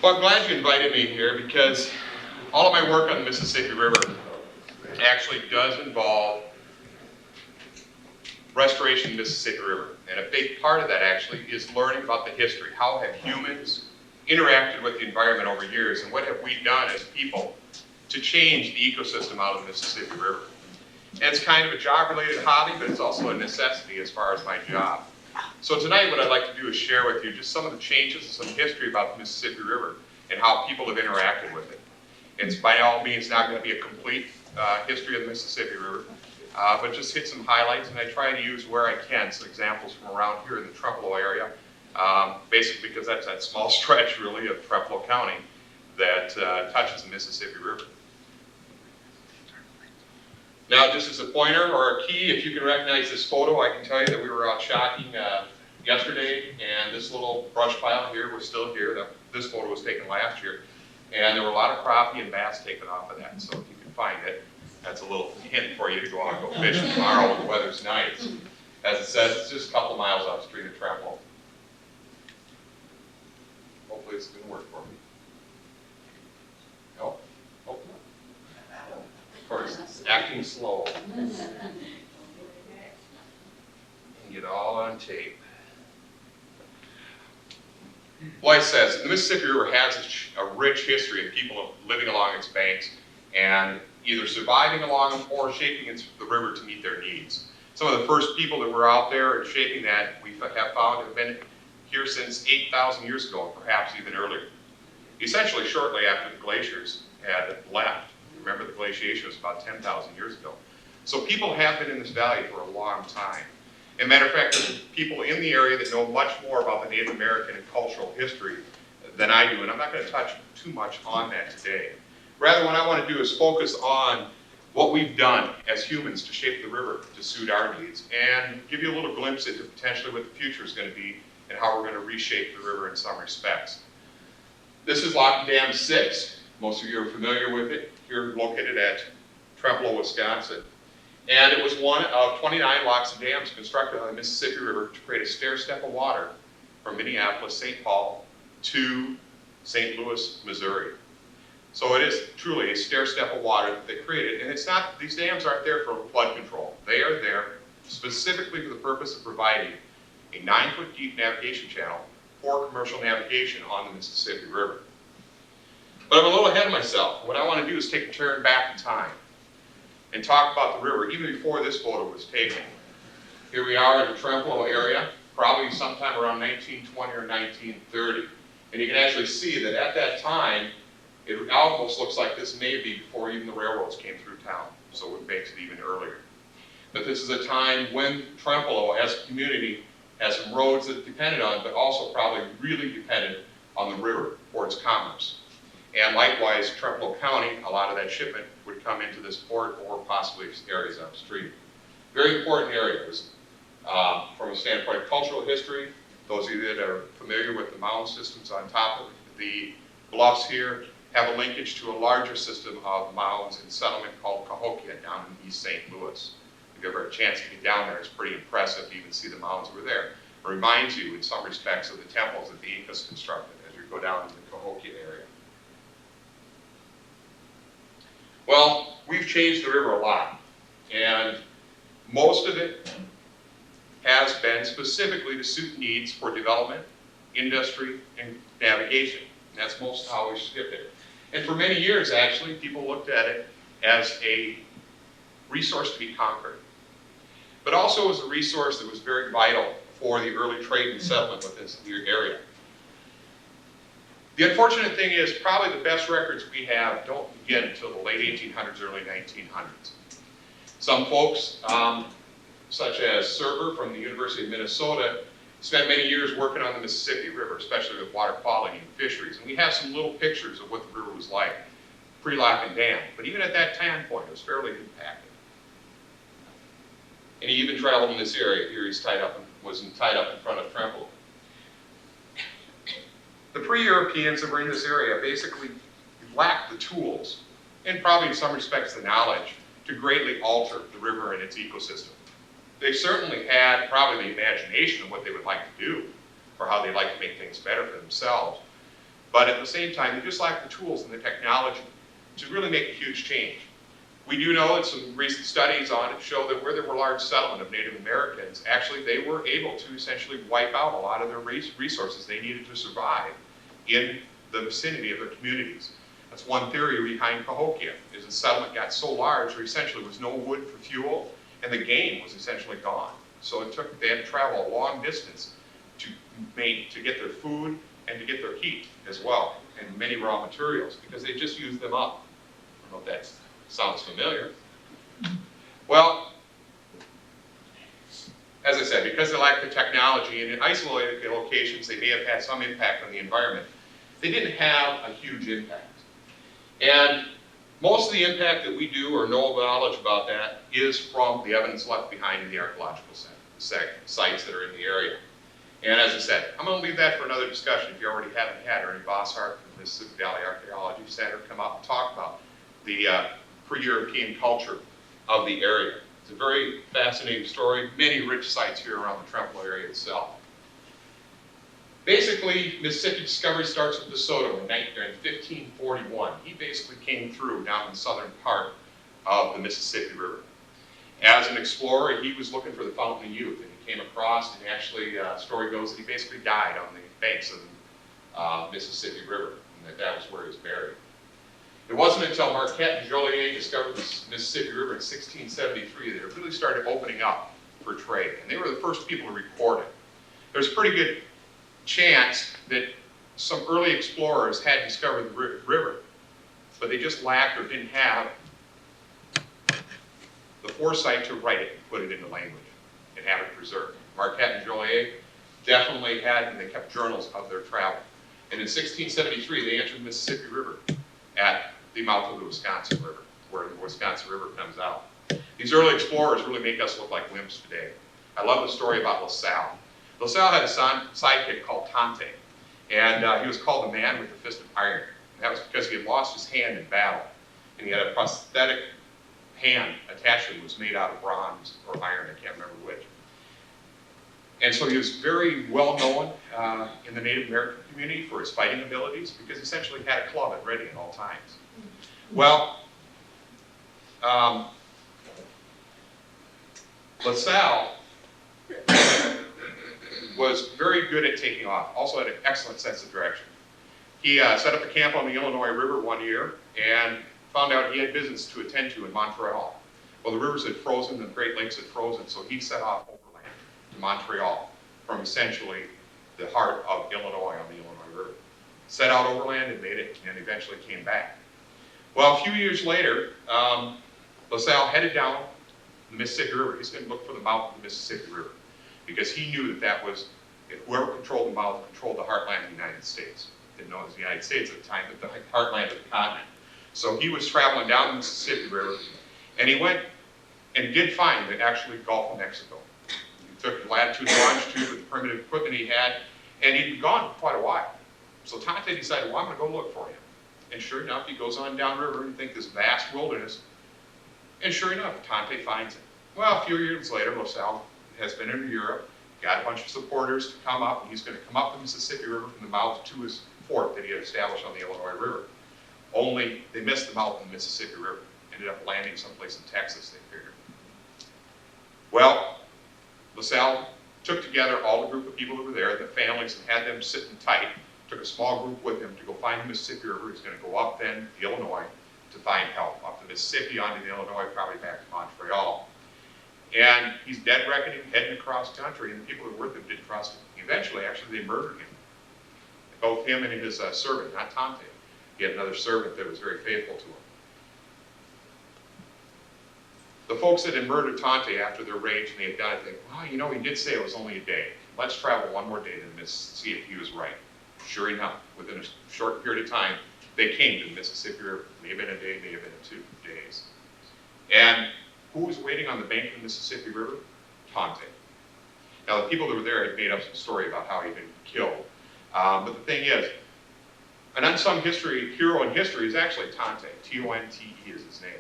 Well, I'm glad you invited me here because all of my work on the Mississippi River actually does involve restoration of the Mississippi River. And a big part of that actually is learning about the history. How have humans interacted with the environment over years, and what have we done as people to change the ecosystem out of the Mississippi River? And it's kind of a job-related hobby, but it's also a necessity as far as my job. So tonight what I'd like to do is share with you just some of the changes and some history about the Mississippi River and how people have interacted with it. It's by all means not going to be a complete history of the Mississippi River, but just hit some highlights, and I try to use where I can some examples from around here in the Trempealeau area, basically because that's that small stretch really of Trempealeau County that touches the Mississippi River. Now, just as a pointer or a key, if you can recognize this photo, I can tell you that we were out shocking yesterday, and this little brush pile here was still here. This photo was taken last year, and there were a lot of crappie and bass taken off of that. So if you can find it, that's a little hint for you to go out and go fishing tomorrow when the weather's nice. As it says, it's just a couple miles upstream of Trempealeau. Hopefully it's going to work for me. No? Oh. Of course, acting slow. And get all on tape. Well, it says, the Mississippi River has a rich history of people living along its banks and either surviving along them or shaping the river to meet their needs. Some of the first people that were out there and shaping that we have found have been here since 8,000 years ago, and perhaps even earlier. Essentially shortly after the glaciers had left. Remember, the glaciation was about 10,000 years ago. So people have been in this valley for a long time. As a matter of fact, there's people in the area that know much more about the Native American and cultural history than I do, and I'm not going to touch too much on that today. Rather, what I want to do is focus on what we've done as humans to shape the river to suit our needs, and give you a little glimpse into potentially what the future is going to be and how we're going to reshape the river in some respects. This is Lock Dam 6. Most of you are familiar with it. Here located at Trempealeau, Wisconsin. And it was one of 29 locks and dams constructed on the Mississippi River to create a stair-step of water from Minneapolis, St. Paul to St. Louis, Missouri. So it is truly a stair-step of water that they created. And it's not, these dams aren't there for flood control. They are there specifically for the purpose of providing a 9-foot deep navigation channel for commercial navigation on the Mississippi River. But I'm a little ahead of myself. What I want to do is take a turn back in time and talk about the river even before this photo was taken. Here we are in the Trempealeau area, probably sometime around 1920 or 1930. And you can actually see that at that time, it almost looks like this may be before even the railroads came through town, so it makes it even earlier. But this is a time when Trempealeau as a community has some roads that it depended on, but also probably really depended on the river for its commerce. And likewise, Trempealeau County, a lot of that shipment would come into this port or possibly areas upstream. Very important areas from a standpoint of cultural history. Those of you that are familiar with the mound systems on top of the bluffs here have a linkage to a larger system of mounds and settlement called Cahokia down in East St. Louis. If you ever have a chance to get down there, it's pretty impressive to even see the mounds over there. It reminds you in some respects of the temples that the Incas constructed as you go down to the Cahokia area. Well, we've changed the river a lot, and most of it has been specifically to suit needs for development, industry, and navigation. And that's most of how we skipped it. And for many years, actually, people looked at it as a resource to be conquered, but also as a resource that was very vital for the early trade and settlement within the area. The unfortunate thing is probably the best records we have don't begin until the late 1800s, early 1900s. Some folks, such as Serber from the University of Minnesota, spent many years working on the Mississippi River, especially with water quality and fisheries. And we have some little pictures of what the river was like pre-lock and dam. But even at that time point, it was fairly impacted. And he even traveled in this area. Here he's tied up in front of Trempealeau. The pre-Europeans that were in this area basically lacked the tools, and probably in some respects the knowledge, to greatly alter the river and its ecosystem. They certainly had probably the imagination of what they would like to do, or how they'd like to make things better for themselves. But at the same time, they just lack the tools and the technology to really make a huge change. We do know that some recent studies on it show that where there were large settlement of Native Americans, actually they were able to essentially wipe out a lot of their resources they needed to survive in the vicinity of their communities. That's one theory behind Cahokia, is the settlement got so large there essentially was no wood for fuel, and the game was essentially gone. So they had to travel a long distance to get their food and to get their heat as well, and many raw materials, because they just used them up. I don't know if that sounds familiar. Well, as I said, because they lack the technology, and in isolated locations they may have had some impact on the environment, they didn't have a huge impact. And most of the impact that we do or know knowledge about that is from the evidence left behind in the archaeological sites that are in the area. And as I said, I'm going to leave that for another discussion. If you already haven't had Ernie Bosshart from the Mississippi Valley Archaeology Center come up and talk about the pre-European culture of the area. It's a very fascinating story, many rich sites here around the Trempealeau area itself. Basically, Mississippi discovery starts with De Soto in 1541. He basically came through down in the southern part of the Mississippi River. As an explorer, he was looking for the Fountain of Youth, and he came across, and actually, story goes that he basically died on the banks of the Mississippi River, and that was where he was buried. It wasn't until Marquette and Joliet discovered the Mississippi River in 1673 that it really started opening up for trade, and they were the first people to record it. There's a pretty good chance that some early explorers had discovered the river, but they just lacked or didn't have the foresight to write it and put it into language and have it preserved. Marquette and Joliet definitely had, and they kept journals of their travel. And in 1673, they entered the Mississippi River at the mouth of the Wisconsin River, where the Wisconsin River comes out. These early explorers really make us look like wimps today. I love the story about LaSalle. LaSalle had a sidekick called Tante, and he was called the man with the fist of iron. And that was because he had lost his hand in battle, and he had a prosthetic hand attached to him that was made out of bronze or iron, I can't remember which. And so he was very well known in the Native American community for his fighting abilities, because he essentially had a club at ready at all times. Well, LaSalle was very good at taking off, also had an excellent sense of direction. He set up a camp on the Illinois River one year and found out he had business to attend to in Montreal. Well, the rivers had frozen, the Great Lakes had frozen, so he set off overland to Montreal from essentially the heart of Illinois on the Illinois River. Set out overland and made it, and eventually came back. Well, a few years later, LaSalle headed down the Mississippi River. He's going to look for the mouth of the Mississippi River, because he knew that that was, if whoever controlled the mouth controlled the heartland of the United States. Didn't know it was the United States at the time, but the heartland of the continent. So he was traveling down the Mississippi River, and he went and did find the actually Gulf of Mexico. He took the latitude and longitude with the primitive equipment he had, and he'd been gone for quite a while. So Tante decided, well, I'm going to go look for him. And sure enough, he goes on downriver and think this vast wilderness, and sure enough, Tante finds him. Well, a few years later, LaSalle has been into Europe, got a bunch of supporters to come up, and he's going to come up the Mississippi River from the mouth to his fort that he had established on the Illinois River. Only they missed the mouth of the Mississippi River, ended up landing someplace in Texas, they figured. Well, LaSalle took together all the group of people that were there, the families, and had them sitting tight, took a small group with him to go find the Mississippi River. He's going to go up then to Illinois to find help, up the Mississippi, onto the Illinois, probably back to Montreal. And he's dead reckoning, heading across country, and the people that were with him didn't trust him. Eventually, actually, they murdered him. Both him and his servant, not Tante. He had another servant that was very faithful to him. The folks that had murdered Tante after their rage and they had died think, well, you know, he did say it was only a day. Let's travel one more day to see if he was right. Sure enough, within a short period of time, they came to the Mississippi River. May have been a day, may have been 2 days. And who was waiting on the bank of the Mississippi River? Tante. Now, the people that were there had made up some story about how he'd been killed. But the thing is, an unsung hero in history is actually Tante. T-O-N-T-E is his name.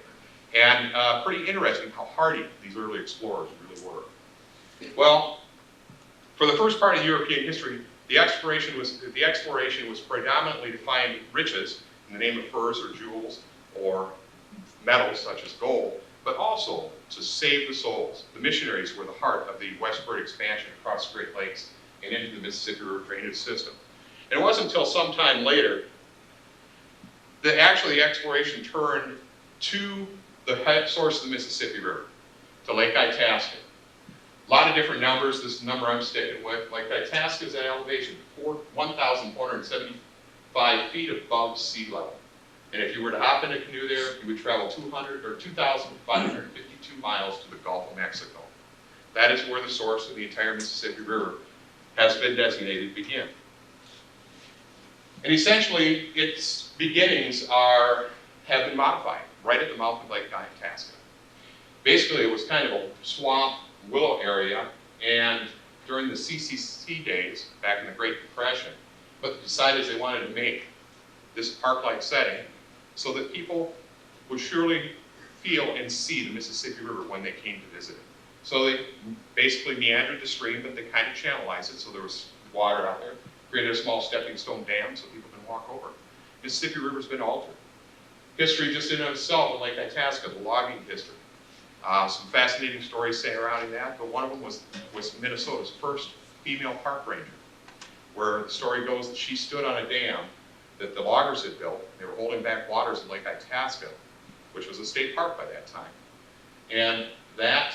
And pretty interesting how hardy these early explorers really were. Well, for the first part of European history, The exploration was predominantly to find riches in the name of furs or jewels or metals such as gold, but also to save the souls. The missionaries were the heart of the westward expansion across the Great Lakes and into the Mississippi River drainage system. And it wasn't until some time later that actually the exploration turned to the head source of the Mississippi River, to Lake Itasca. A lot of different numbers. This is the number I'm sticking with. Lake Itasca is at elevation 1,475 feet above sea level. And if you were to hop in a canoe there, you would travel 2,552 miles to the Gulf of Mexico. That is where the source of the entire Mississippi River has been designated to begin. And essentially, its beginnings have been modified right at the mouth of Lake Itasca. Basically, it was kind of a swamp, willow area, and during the CCC days, back in the Great Depression, what they decided is they wanted to make this park-like setting so that people would surely feel and see the Mississippi River when they came to visit it. So they basically meandered the stream, but they kind of channelized it so there was water out there, created a small stepping stone dam so people can walk over. Mississippi River's been altered. History just in and of itself in Lake Itasca, the logging history. Some fascinating stories surrounding that, but one of them was Minnesota's first female park ranger, where the story goes that she stood on a dam that the loggers had built. They were holding back waters in Lake Itasca, which was a state park by that time. And that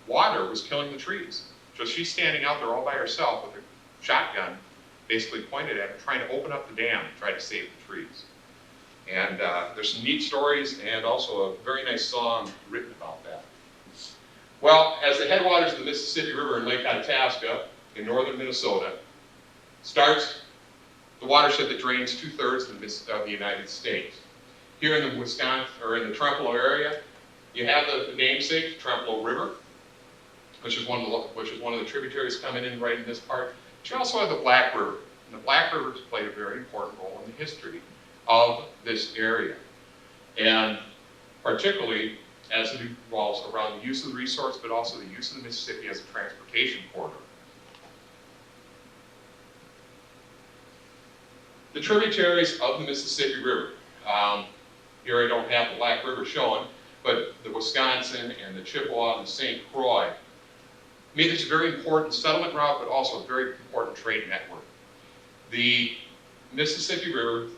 water was killing the trees. So she's standing out there all by herself with her shotgun basically pointed at her, trying to open up the dam and try to save the trees. And there's some neat stories and also a very nice song written about that. Well, as the headwaters of the Mississippi River in Lake Itasca in northern Minnesota starts the watershed that drains 2/3 of the United States. Here in the Wisconsin, or in the Trempealeau area, you have the namesake Trempealeau River, which is one of the tributaries coming in right in this part. But you also have the Black River, and the Black River has played a very important role in the history of this area, and particularly as it revolves around the use of the resource, but also the use of the Mississippi as a transportation corridor. The tributaries of the Mississippi River. Here I don't have the Black River showing, but the Wisconsin and the Chippewa and the St. Croix made this a very important settlement route, but also a very important trade network. The Mississippi River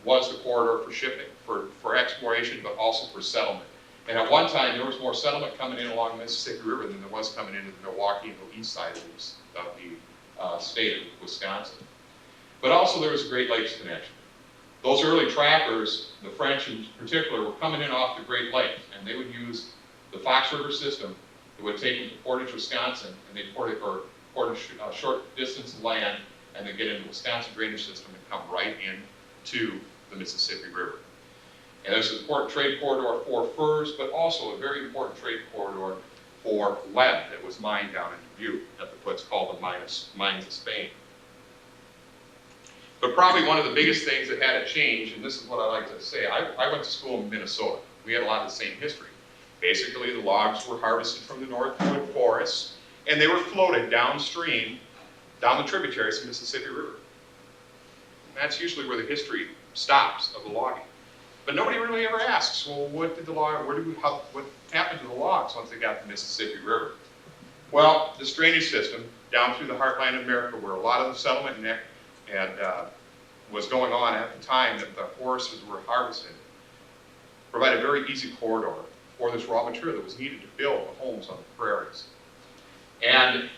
was the corridor for shipping, for exploration, but also for settlement. And at one time, there was more settlement coming in along the Mississippi River than there was coming into the Milwaukee and the east side of the state of Wisconsin. But also there was a Great Lakes connection. Those early trappers, the French in particular, were coming in off the Great Lakes, and they would use the Fox River system that would take them to Portage, Wisconsin, and they'd port a short distance of land, and then get into the Wisconsin drainage system and come right into the Mississippi River. And there's an important trade corridor for furs, but also a very important trade corridor for lead that was mined down in Dubuque at what's called the mines of Spain. But probably one of the biggest things that had to change, and this is what I like to say, I went to school in Minnesota. We had a lot of the same history. Basically, the logs were harvested from the Northwood forests, and they were floated downstream, down the tributaries of the Mississippi River. And that's usually where the history stops of the logging. But nobody really ever asks, well, what happened to the logs once they got to the Mississippi River? Well, this drainage system down through the heartland of America, where a lot of the settlement was going on at the time that the forests were harvested, provided a very easy corridor for this raw material that was needed to build the homes on the prairies. And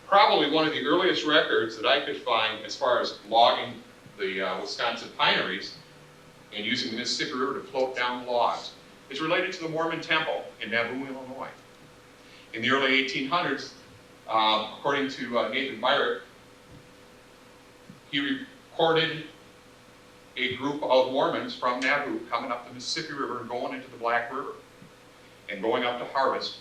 probably one of the earliest records that I could find as far as logging the Wisconsin pineries and using the Mississippi River to float down logs is related to the Mormon Temple in Nauvoo, Illinois. In the early 1800s, according to Nathan Myrick, he recorded a group of Mormons from Nauvoo coming up the Mississippi River and going into the Black River and going up to harvest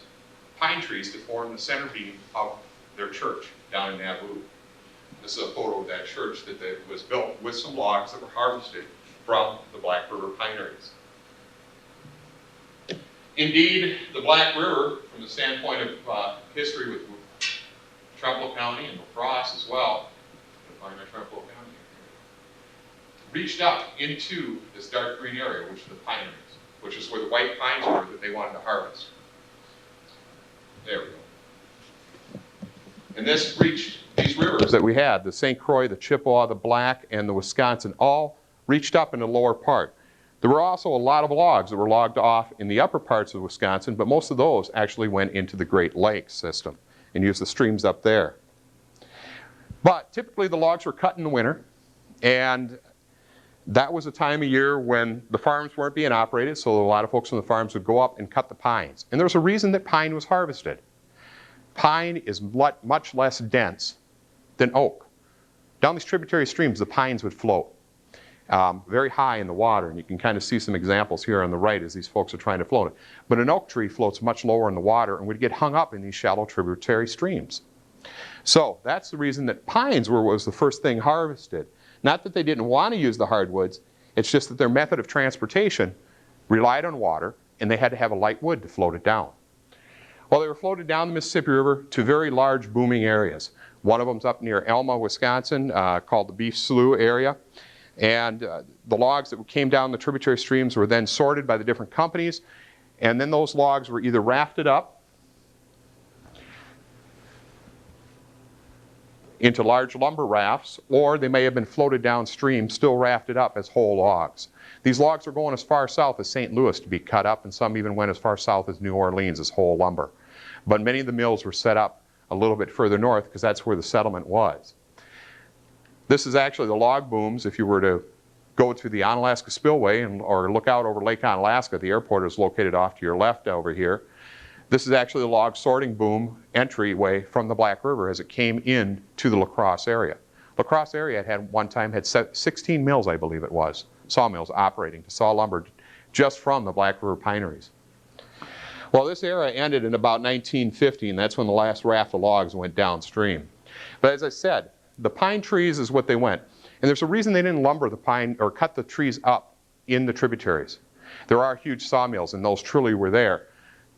pine trees to form the center beam of their church down in Nauvoo. This is a photo of that church that was built with some logs that were harvested from the Black River pineries. Indeed, the Black River, from the standpoint of history with Trempealeau County and La Crosse as well, my Trempealeau family, reached up into this dark green area, which is the pineries, which is where the white pines were that they wanted to harvest. There we go. And this reached these rivers that we had, the St. Croix, the Chippewa, the Black, and the Wisconsin, all reached up in the lower part. There were also a lot of logs that were logged off in the upper parts of Wisconsin, but most of those actually went into the Great Lakes system and used the streams up there. But typically the logs were cut in the winter, and that was a time of year when the farms weren't being operated, so a lot of folks on the farms would go up and cut the pines. And there was a reason that pine was harvested. Pine is much less dense than oak. Down these tributary streams, the pines would float very high in the water, and you can kind of see some examples here on the right as these folks are trying to float it. But an oak tree floats much lower in the water and would get hung up in these shallow tributary streams. So that's the reason that pines was the first thing harvested. Not that they didn't want to use the hardwoods, it's just that their method of transportation relied on water, and they had to have a light wood to float it down. Well, they were floated down the Mississippi River to very large booming areas. One of them's up near Elma, Wisconsin, called the Beef Slough area. And the logs that came down the tributary streams were then sorted by the different companies, and then those logs were either rafted up into large lumber rafts, or they may have been floated downstream, still rafted up as whole logs. These logs were going as far south as St. Louis to be cut up, and some even went as far south as New Orleans as whole lumber. But many of the mills were set up a little bit further north because that's where the settlement was. This is actually the log booms. If you were to go to the Onalaska Spillway or look out over Lake Onalaska, the airport is located off to your left over here. This is actually the log sorting boom entryway from the Black River as it came in to the La Crosse area. La Crosse area had one time had 16 mills, I believe it was, sawmills operating to saw lumber just from the Black River pineries. Well, this era ended in about 1950, and that's when the last raft of logs went downstream. But as I said, the pine trees is what they went. And there's a reason they didn't lumber the pine or cut the trees up in the tributaries. There are huge sawmills, and those truly were there.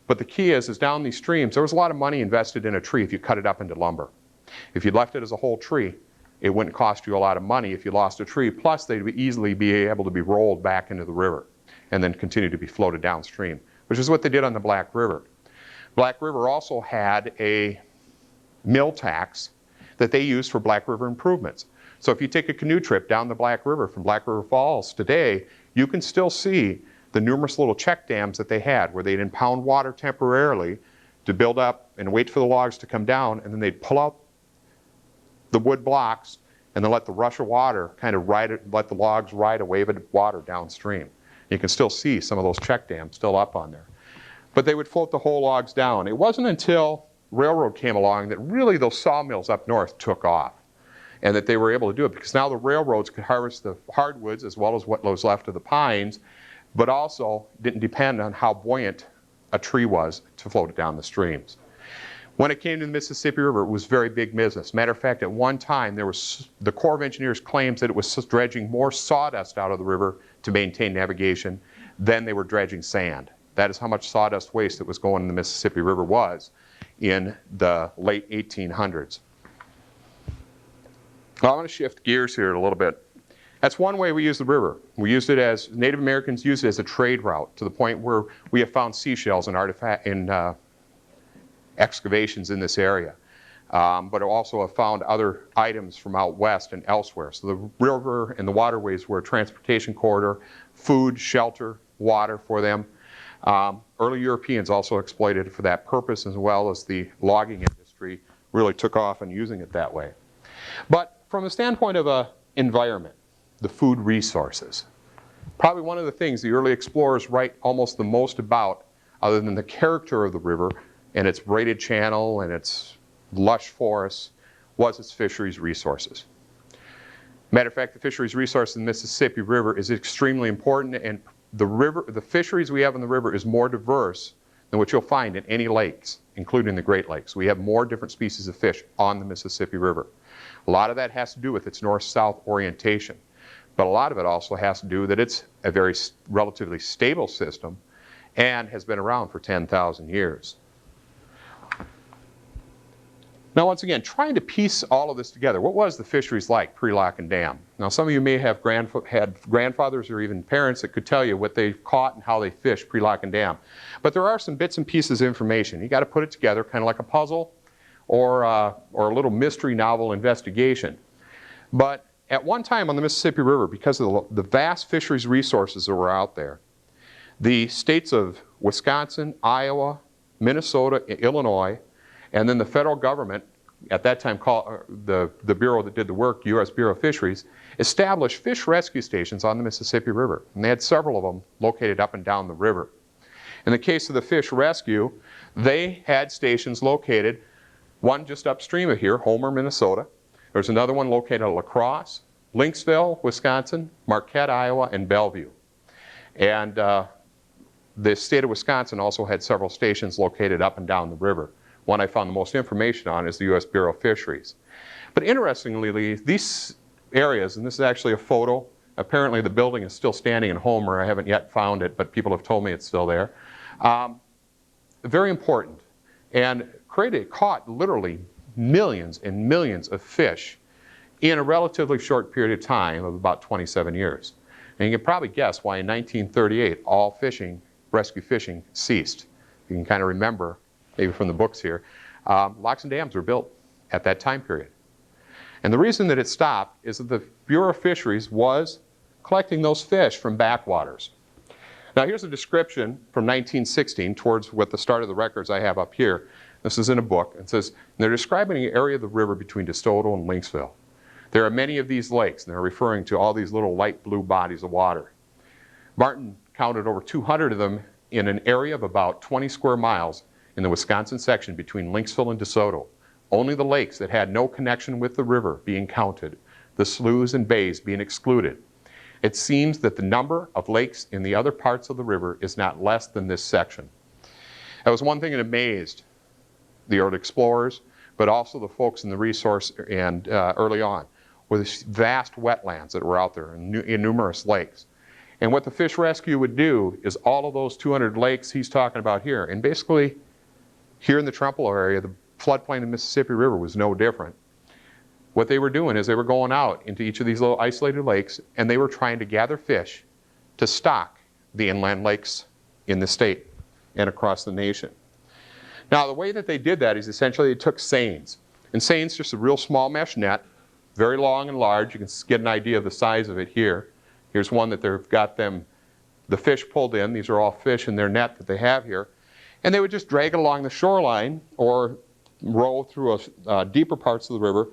But the key is down these streams, there was a lot of money invested in a tree if you cut it up into lumber. If you left it as a whole tree, it wouldn't cost you a lot of money if you lost a tree. Plus, they'd easily be able to be rolled back into the river and then continue to be floated downstream, which is what they did on the Black River. Black River also had a mill tax that they used for Black River improvements. So if you take a canoe trip down the Black River from Black River Falls today, you can still see the numerous little check dams that they had where they'd impound water temporarily to build up and wait for the logs to come down, and then they'd pull out the wood blocks and then let the rush of water kind of let the logs ride a wave of water downstream. You can still see some of those check dams still up on there. But they would float the whole logs down. It wasn't until railroad came along that really those sawmills up north took off, and that they were able to do it because now the railroads could harvest the hardwoods as well as what was left of the pines, but also didn't depend on how buoyant a tree was to float it down the streams. When it came to the Mississippi River, it was very big business. Matter of fact, at one time, the Corps of Engineers claims that it was dredging more sawdust out of the river to maintain navigation than they were dredging sand. That is how much sawdust waste that was going in the Mississippi River was in the late 1800s. Now, I want to shift gears here a little bit. That's one way we use the river. We used it as, Native Americans used it as a trade route to the point where we have found seashells in excavations in this area. But also have found other items from out west and elsewhere. So the river and the waterways were a transportation corridor, food, shelter, water for them. Early Europeans also exploited it for that purpose, as well as the logging industry really took off in using it that way. But from the standpoint of environment, the food resources, probably one of the things the early explorers write almost the most about, other than the character of the river and its braided channel and its lush forests, was its fisheries resources. Matter of fact, the fisheries resource in the Mississippi River is extremely important, and the fisheries we have in the river is more diverse than what you'll find in any lakes, including the Great Lakes. We have more different species of fish on the Mississippi River. A lot of that has to do with its north-south orientation, but a lot of it also has to do that it's a very relatively stable system and has been around for 10,000 years. Now, once again, trying to piece all of this together. What was the fisheries like pre-lock and dam? Now, some of you may have had grandfathers or even parents that could tell you what they caught and how they fished pre-lock and dam. But there are some bits and pieces of information. You got to put it together kind of like a puzzle or a little mystery novel investigation. But at one time on the Mississippi River, because of the vast fisheries resources that were out there, the states of Wisconsin, Iowa, Minnesota, Illinois, and then the federal government, at that time called the bureau that did the work, U.S. Bureau of Fisheries, established fish rescue stations on the Mississippi River. And they had several of them located up and down the river. In the case of the fish rescue, they had stations located, one just upstream of here, Homer, Minnesota. There's another one located at La Crosse, Lynxville, Wisconsin, Marquette, Iowa, and Bellevue. And the state of Wisconsin also had several stations located up and down the river. One I found the most information on is the U.S. Bureau of Fisheries. But interestingly, these areas, and this is actually a photo, apparently the building is still standing in Homer. I haven't yet found it, but people have told me it's still there. Very important, and caught literally millions and millions of fish in a relatively short period of time of about 27 years. And you can probably guess why in 1938 all rescue fishing ceased. You can kind of remember, maybe from the books here, locks and dams were built at that time period. And the reason that it stopped is that the Bureau of Fisheries was collecting those fish from backwaters. Now here's a description from 1916 towards what the start of the records I have up here. This is in a book. It says, they're describing the area of the river between DeSoto and Lynxville. There are many of these lakes, and they're referring to all these little light blue bodies of water. Martin counted over 200 of them in an area of about 20 square miles in the Wisconsin section between Lynxville and DeSoto. Only the lakes that had no connection with the river being counted, the sloughs and bays being excluded. It seems that the number of lakes in the other parts of the river is not less than this section. That was one thing that amazed the early explorers, but also the folks in the resource and early on, were these vast wetlands that were out there and numerous lakes. And what the fish rescue would do is all of those 200 lakes he's talking about here, and basically here in the Trempealeau area, the floodplain of the Mississippi River was no different. What they were doing is they were going out into each of these little isolated lakes, and they were trying to gather fish to stock the inland lakes in the state and across the nation. Now, the way that they did that is essentially they took seines. And seines, just a real small mesh net, very long and large. You can get an idea of the size of it here. Here's one that they've got the fish pulled in. These are all fish in their net that they have here. And they would just drag it along the shoreline or row through deeper parts of the river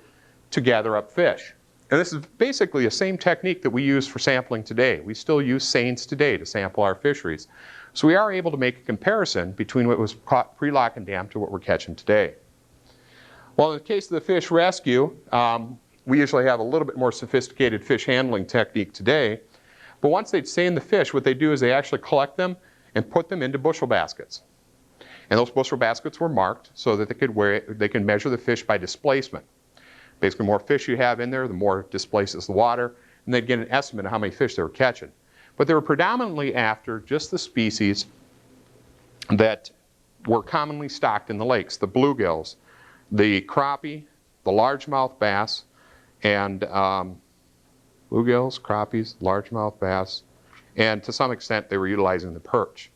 to gather up fish. And this is basically the same technique that we use for sampling today. We still use seines today to sample our fisheries. So we are able to make a comparison between what was caught pre-lock and dam to what we're catching today. Well, in the case of the fish rescue, we usually have a little bit more sophisticated fish handling technique today. But once they'd seine the fish, what they do is they actually collect them and put them into bushel baskets. And those bushel baskets were marked so that they can measure the fish by displacement. Basically, the more fish you have in there, the more it displaces the water, and they'd get an estimate of how many fish they were catching. But they were predominantly after just the species that were commonly stocked in the lakes, the bluegills, the crappie, the largemouth bass, and bluegills, crappies, largemouth bass, and to some extent they were utilizing the perch.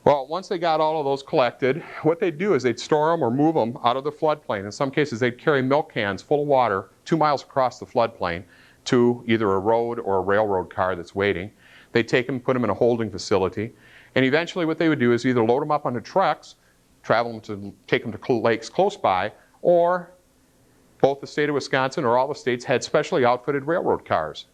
Well, once they got all of those collected, what they'd do is they'd store them or move them out of the floodplain. In some cases, they'd carry milk cans full of water 2 miles across the floodplain to either a road or a railroad car that's waiting. They'd take them, put them in a holding facility, and eventually what they would do is either load them up onto trucks, travel them to take them to lakes close by, or both the state of Wisconsin or all the states had specially outfitted railroad cars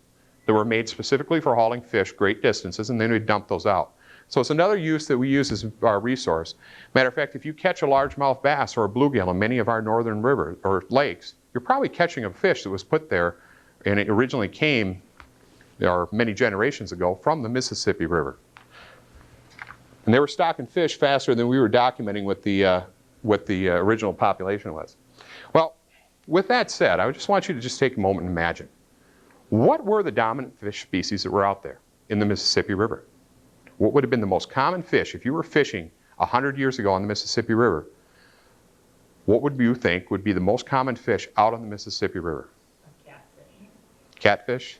that were made specifically for hauling fish great distances, and then we'd dump those out. So it's another use that we use as our resource. Matter of fact, if you catch a largemouth bass or a bluegill in many of our northern rivers or lakes, you're probably catching a fish that was put there, and it originally came, or many generations ago, from the Mississippi River. And they were stocking fish faster than we were documenting what the original population was. Well, with that said, I just want you to just take a moment and imagine. What were the dominant fish species that were out there in the Mississippi River? What would have been the most common fish if you were fishing 100 years ago on the Mississippi River? what would you think would be the most common fish out on the Mississippi River? Catfish. Catfish?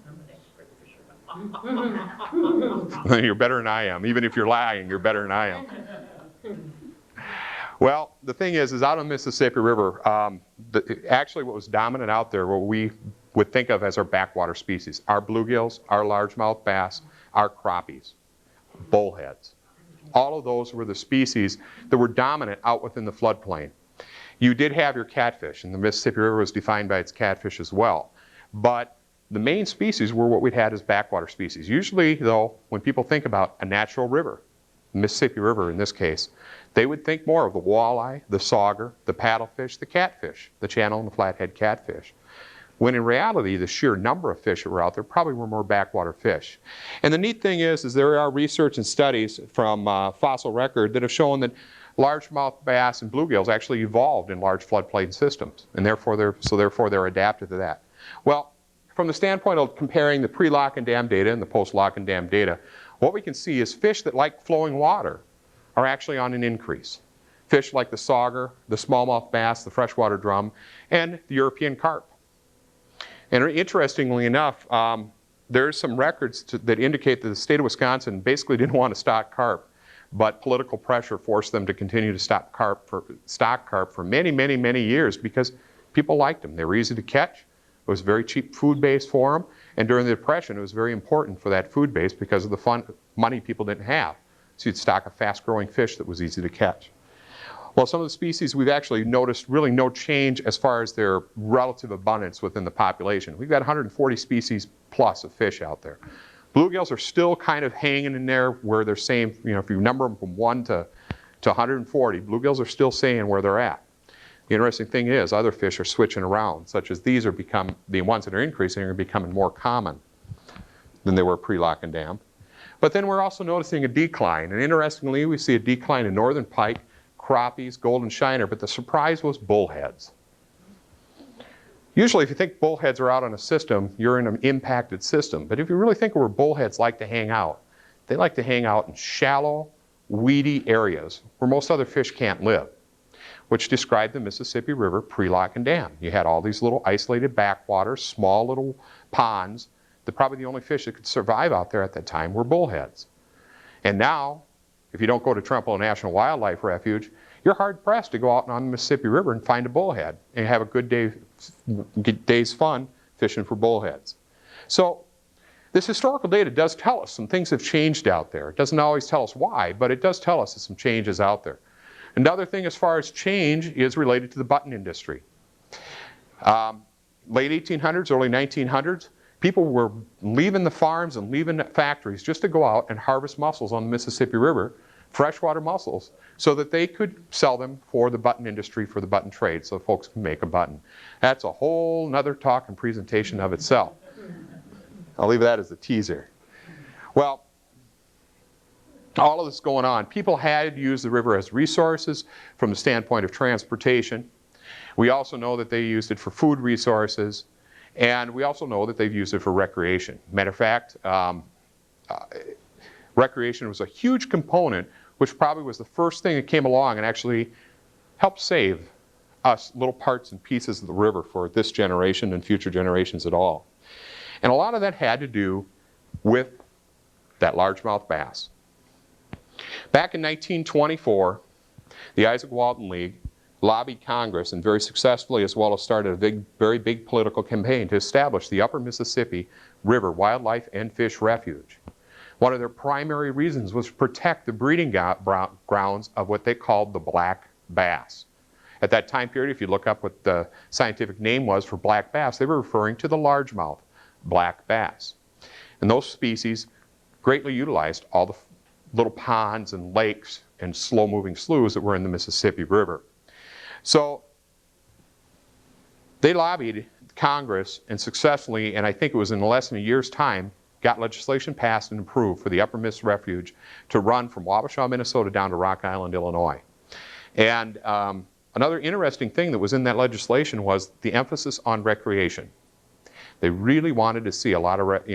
I'm an expert fisherman. You're better than I am. Even if you're lying, you're better than I am. Well, the thing is out on the Mississippi River, actually what was dominant out there, what we would think of as our backwater species, our bluegills, our largemouth bass, our crappies, bullheads. All of those were the species that were dominant out within the floodplain. You did have your catfish, and the Mississippi River was defined by its catfish as well. But the main species were what we'd had as backwater species. Usually, though, when people think about a natural river, the Mississippi River in this case, they would think more of the walleye, the sauger, the paddlefish, the catfish, the channel and the flathead catfish. When in reality, the sheer number of fish that were out there probably were more backwater fish. And the neat thing is there are research and studies from fossil record that have shown that largemouth bass and bluegills actually evolved in large floodplain systems, and therefore they're adapted to that. Well, from the standpoint of comparing the pre-lock and dam data and the post-lock and dam data, what we can see is fish that like flowing water are actually on an increase. Fish like the sauger, the smallmouth bass, the freshwater drum, and the European carp. And interestingly enough, there's some records that indicate that the state of Wisconsin basically didn't want to stock carp, but political pressure forced them to continue to stock carp for many, many, many years because people liked them. They were easy to catch. It was a very cheap food base for them. And during the Depression, it was very important for that food base because of the money people didn't have. So you'd stock a fast-growing fish that was easy to catch. Well, some of the species we've actually noticed really no change as far as their relative abundance within the population. We've got 140 species plus of fish out there. Bluegills are still kind of hanging in there where they're saying, you know, if you number them from 1 to 140, bluegills are still saying where they're at. The interesting thing is other fish are switching around, such as these are the ones that are increasing are becoming more common than they were pre-lock and dam. But then we're also noticing a decline, and interestingly we see a decline in northern pike, crappies, golden shiner, but the surprise was bullheads. Usually if you think bullheads are out on a system, you're in an impacted system. But if you really think of where bullheads like to hang out, they like to hang out in shallow, weedy areas where most other fish can't live, which described the Mississippi River pre-lock and dam. You had all these little isolated backwaters, small little ponds, that probably the only fish that could survive out there at that time were bullheads. And now, if you don't go to Trempealeau National Wildlife Refuge, you're hard-pressed to go out on the Mississippi River and find a bullhead and have a good day's fun fishing for bullheads. So this historical data does tell us some things have changed out there. It doesn't always tell us why, but it does tell us that some change is out there. Another thing as far as change is related to the button industry. Late 1800s, early 1900s, people were leaving the farms and leaving the factories just to go out and harvest mussels on the Mississippi River, freshwater mussels, so that they could sell them for the button industry, for the button trade, so folks can make a button. That's a whole nother talk and presentation of itself. I'll leave that as a teaser. Well, all of this going on, people had used the river as resources from the standpoint of transportation. We also know that they used it for food resources, and we also know that they've used it for recreation. Matter of fact, recreation was a huge component, which probably was the first thing that came along and actually helped save us little parts and pieces of the river for this generation and future generations at all. And a lot of that had to do with that largemouth bass. Back in 1924, the Isaac Walton League lobbied Congress and very successfully as well as started a very big political campaign to establish the Upper Mississippi River Wildlife and Fish Refuge. One of their primary reasons was to protect the breeding grounds of what they called the black bass. At that time period, if you look up what the scientific name was for black bass, they were referring to the largemouth black bass. And those species greatly utilized all the little ponds and lakes and slow-moving sloughs that were in the Mississippi River. So they lobbied Congress and successfully, and I think it was in less than a year's time, got legislation passed and approved for the Upper Miss Refuge to run from Wabasha, Minnesota down to Rock Island, Illinois. And another interesting thing that was in that legislation was the emphasis on recreation. They really wanted to see a lot of,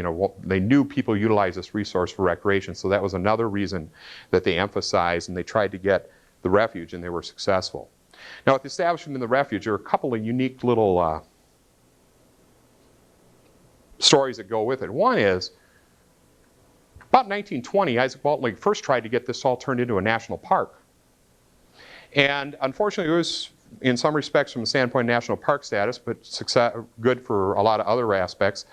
they knew people utilize this resource for recreation, so that was another reason that they emphasized, and they tried to get the refuge, and they were successful. Now, with the establishment of the refuge, there are a couple of unique little stories that go with it. One is, about 1920, Isaac Walton first tried to get this all turned into a national park. And unfortunately, it was, in some respects, from the standpoint of national park status, but good for a lot of other aspects,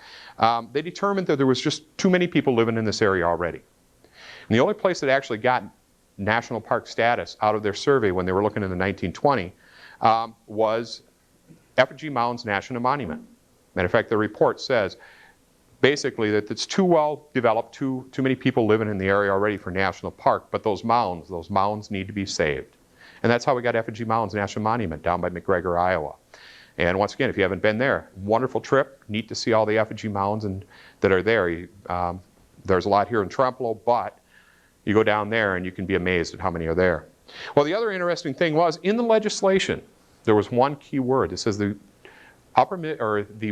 they determined that there was just too many people living in this area already. And the only place that actually got national park status out of their survey when they were looking in the 1920 was Effigy Mounds National Monument. Matter of fact, the report says basically that it's too well developed, too many people living in the area already for national park, but those mounds need to be saved. And that's how we got Effigy Mounds National Monument down by McGregor, Iowa. And once again, if you haven't been there, wonderful trip, neat to see all the effigy mounds that are there. There's a lot here in Trempealeau, but you go down there and you can be amazed at how many are there. Well, the other interesting thing was, in the legislation, there was one key word. It says the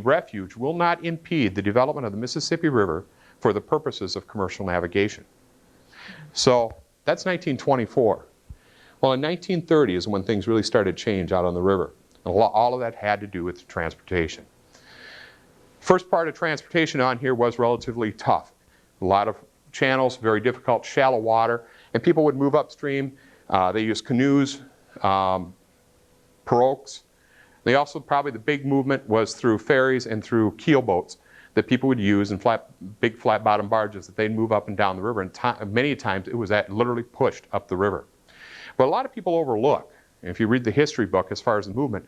refuge will not impede the development of the Mississippi River for the purposes of commercial navigation. So that's 1924. Well, in 1930 is when things really started to change out on the river. And all of that had to do with transportation. First part of transportation on here was relatively tough. A lot of channels, very difficult, shallow water, and people would move upstream. They used canoes, pirogues. They also, probably the big movement was through ferries and through keel boats that people would use, and big flat bottom barges that they'd move up and down the river. And many times it was literally pushed up the river. But a lot of people overlook, and if you read the history book as far as the movement,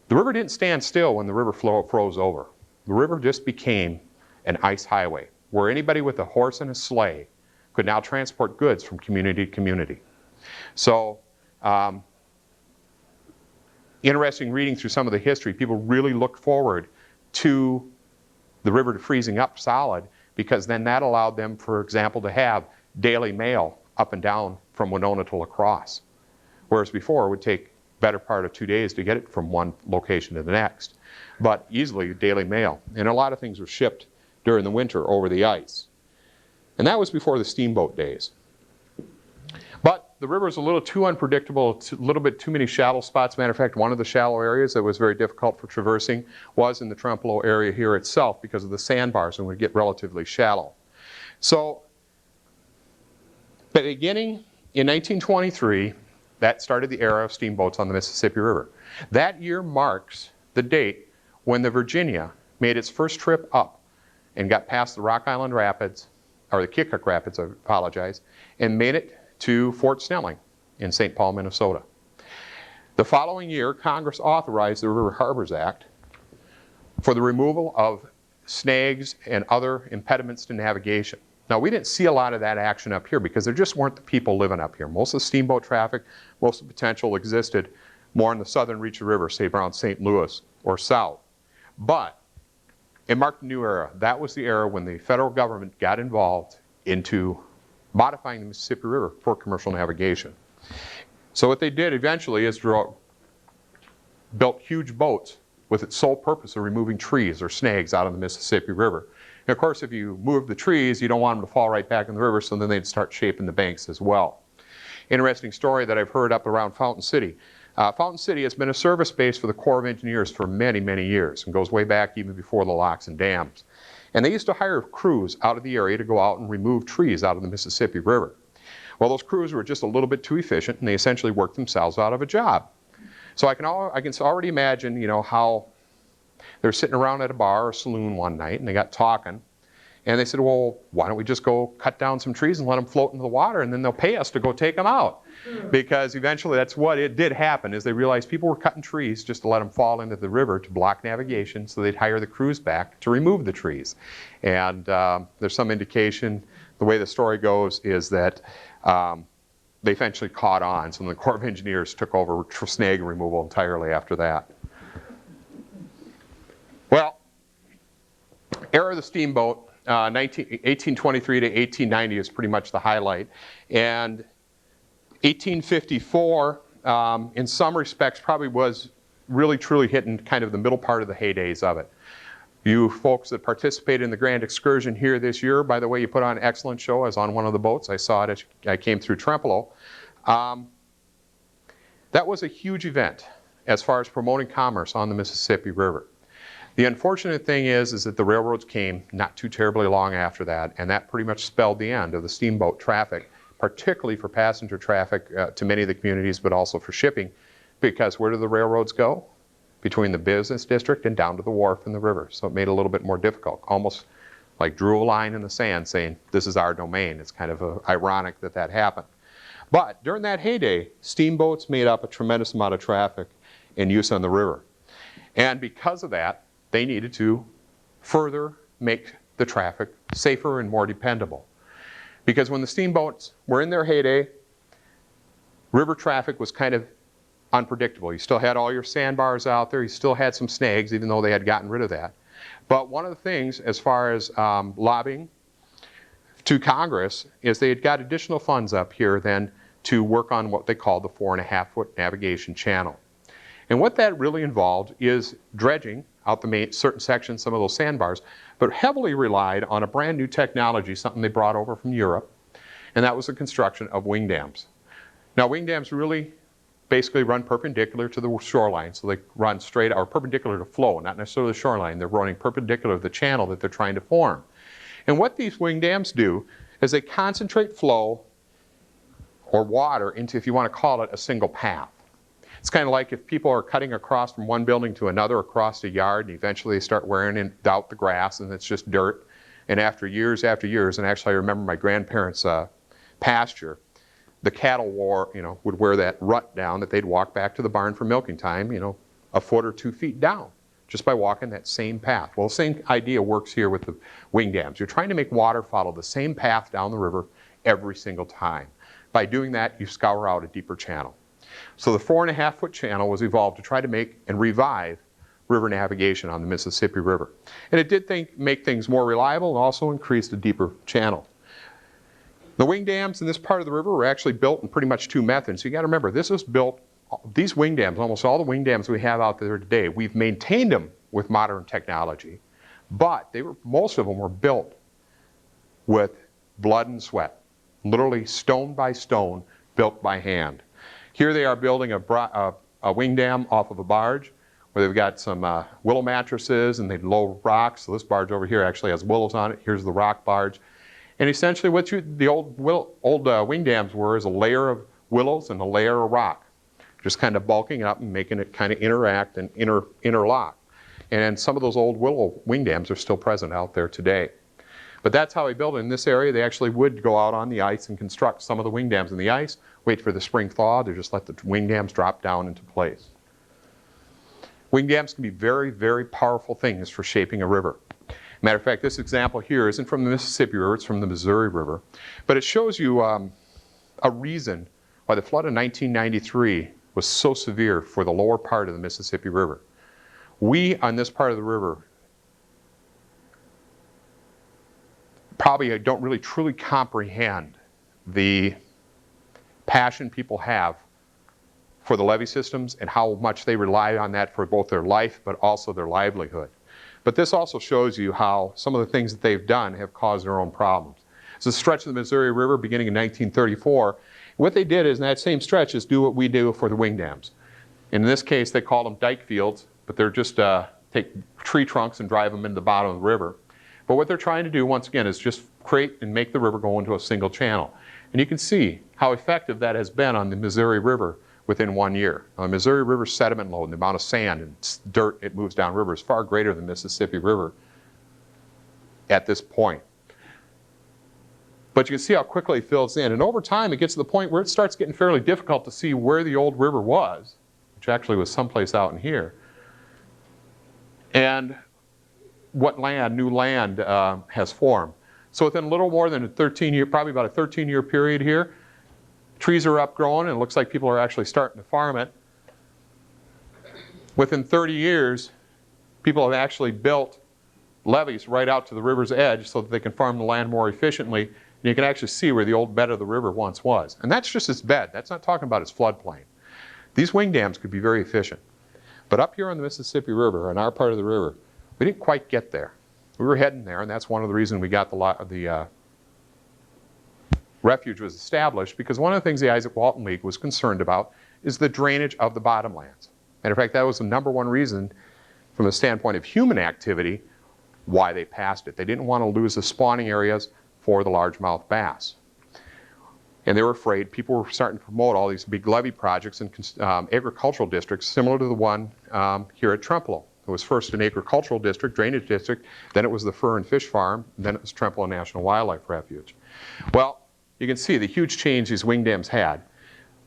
the river didn't stand still when the river froze over. The river just became an ice highway where anybody with a horse and a sleigh could now transport goods from community to community. So, interesting reading through some of the history, people really look forward to the river to freezing up solid, because then that allowed them, for example, to have daily mail up and down from Winona to La Crosse. Whereas before it would take better part of 2 days to get it from one location to the next. But easily daily mail. And a lot of things were shipped during the winter over the ice. And that was before the steamboat days. But the river is a little too unpredictable, a little bit too many shallow spots. Matter of fact, one of the shallow areas that was very difficult for traversing was in the Trempealeau area here itself because of the sandbars, and would get relatively shallow. So, beginning in 1923, that started the era of steamboats on the Mississippi River. That year marks the date when the Virginia made its first trip up and got past the Rock Island Rapids, or the Keokuk Rapids, I apologize, and made it to Fort Snelling in St. Paul, Minnesota. The following year, Congress authorized the River Harbors Act for the removal of snags and other impediments to navigation. Now, we didn't see a lot of that action up here because there just weren't the people living up here. Most of the steamboat traffic, most of the potential existed more in the southern reach of the river, say around St. Louis or south. But it marked a new era. That was the era when the federal government got involved into modifying the Mississippi River for commercial navigation. So what they did eventually is built huge boats with its sole purpose of removing trees or snags out of the Mississippi River. And of course, if you move the trees, you don't want them to fall right back in the river, so then they'd start shaping the banks as well. Interesting story that I've heard up around Fountain City. Fountain City has been a service base for the Corps of Engineers for many, many years, and goes way back even before the locks and dams. And they used to hire crews out of the area to go out and remove trees out of the Mississippi River. Well, those crews were just a little bit too efficient, and they essentially worked themselves out of a job. So I can already imagine, you know, how they're sitting around at a bar or saloon one night, and they got talking. And they said, well, why don't we just go cut down some trees and let them float into the water, and then they'll pay us to go take them out. Because eventually that's what it did happen, is they realized people were cutting trees just to let them fall into the river to block navigation, so they'd hire the crews back to remove the trees. And there's some indication, the way the story goes, is that they eventually caught on. So the Corps of Engineers took over snag removal entirely after that. Well, era of the steamboat. 1823 to 1890 is pretty much the highlight. And 1854, in some respects, probably was really truly hitting kind of the middle part of the heydays of it. You folks that participated in the Grand Excursion here this year, by the way, you put on an excellent show. I was on one of the boats. I saw it as I came through Trempealeau. That was a huge event as far as promoting commerce on the Mississippi River. The unfortunate thing is that the railroads came not too terribly long after that, and that pretty much spelled the end of the steamboat traffic, particularly for passenger traffic to many of the communities, but also for shipping, because where do the railroads go? Between the business district and down to the wharf and the river. So it made it a little bit more difficult, almost like drew a line in the sand saying, this is our domain. It's kind of ironic that that happened. But during that heyday, steamboats made up a tremendous amount of traffic in use on the river. And because of that, they needed to further make the traffic safer and more dependable. Because when the steamboats were in their heyday, river traffic was kind of unpredictable. You still had all your sandbars out there. You still had some snags, even though they had gotten rid of that. But one of the things, as far as lobbying to Congress, is they had got additional funds up here then to work on what they called the 4.5-foot navigation channel. And what that really involved is dredging out the main, certain sections, some of those sandbars, but heavily relied on a brand new technology, something they brought over from Europe, and that was the construction of wing dams. Now, wing dams really basically run perpendicular to the shoreline, so they run straight, or perpendicular to flow, not necessarily the shoreline. They're running perpendicular to the channel that they're trying to form. And what these wing dams do is they concentrate flow or water into, if you want to call it, a single path. It's kind of like if people are cutting across from one building to another across a yard, and eventually they start wearing out the grass and it's just dirt. And after years, and actually I remember my grandparents' pasture, the cattle would wear that rut down that they'd walk back to the barn for milking time, a foot or 2 feet down, just by walking that same path. Well, the same idea works here with the wing dams. You're trying to make water follow the same path down the river every single time. By doing that, you scour out a deeper channel. So the 4.5-foot channel was evolved to try to make and revive river navigation on the Mississippi River. And it did make things more reliable and also increased a deeper channel. The wing dams in this part of the river were actually built in pretty much two methods. So you got to remember, this was built, these wing dams, almost all the wing dams we have out there today, we've maintained them with modern technology, but most of them were built with blood and sweat, literally stone by stone, built by hand. Here they are building a wing dam off of a barge where they've got some willow mattresses and they lower rocks. So this barge over here actually has willows on it. Here's the rock barge. And essentially what the old wing dams were is a layer of willows and a layer of rock, just kind of bulking up and making it kind of interact and interlock. And some of those old willow wing dams are still present out there today. But that's how they built it. In this area, they actually would go out on the ice and construct some of the wing dams in the ice, wait for the spring thaw, to just let the wing dams drop down into place. Wing dams can be very, very powerful things for shaping a river. Matter of fact, this example here isn't from the Mississippi River, it's from the Missouri River. But it shows you a reason why the flood of 1993 was so severe for the lower part of the Mississippi River. We, on this part of the river, probably don't really truly comprehend the passion people have for the levee systems and how much they rely on that for both their life but also their livelihood. But this also shows you how some of the things that they've done have caused their own problems. It's a stretch of the Missouri River beginning in 1934. What they did is, in that same stretch, is do what we do for the wing dams. In this case, they call them dike fields, but they're just take tree trunks and drive them into the bottom of the river. But what they're trying to do, once again, is just create and make the river go into a single channel. And you can see how effective that has been on the Missouri River within 1 year. Now, the Missouri River sediment load and the amount of sand and dirt it moves downriver is far greater than the Mississippi River at this point. But you can see how quickly it fills in. And over time, it gets to the point where it starts getting fairly difficult to see where the old river was, which actually was someplace out in here, and what new land has formed. So within a little more than a 13-year, probably about a 13-year period here, trees are upgrown and it looks like people are actually starting to farm it. Within 30 years, people have actually built levees right out to the river's edge so that they can farm the land more efficiently. And you can actually see where the old bed of the river once was. And that's just its bed. That's not talking about its floodplain. These wing dams could be very efficient. But up here on the Mississippi River, on our part of the river, we didn't quite get there. We were heading there, and that's one of the reasons we got the refuge was established because one of the things the Isaac Walton League was concerned about is the drainage of the bottomlands. Matter of fact, that was the #1 reason from the standpoint of human activity why they passed it. They didn't want to lose the spawning areas for the largemouth bass. And they were afraid people were starting to promote all these big levee projects in agricultural districts similar to the one here at Trempealeau. It was first an agricultural district, drainage district, then it was the fur and fish farm, and then it was Trempealeau National Wildlife Refuge. Well, you can see the huge change these wing dams had.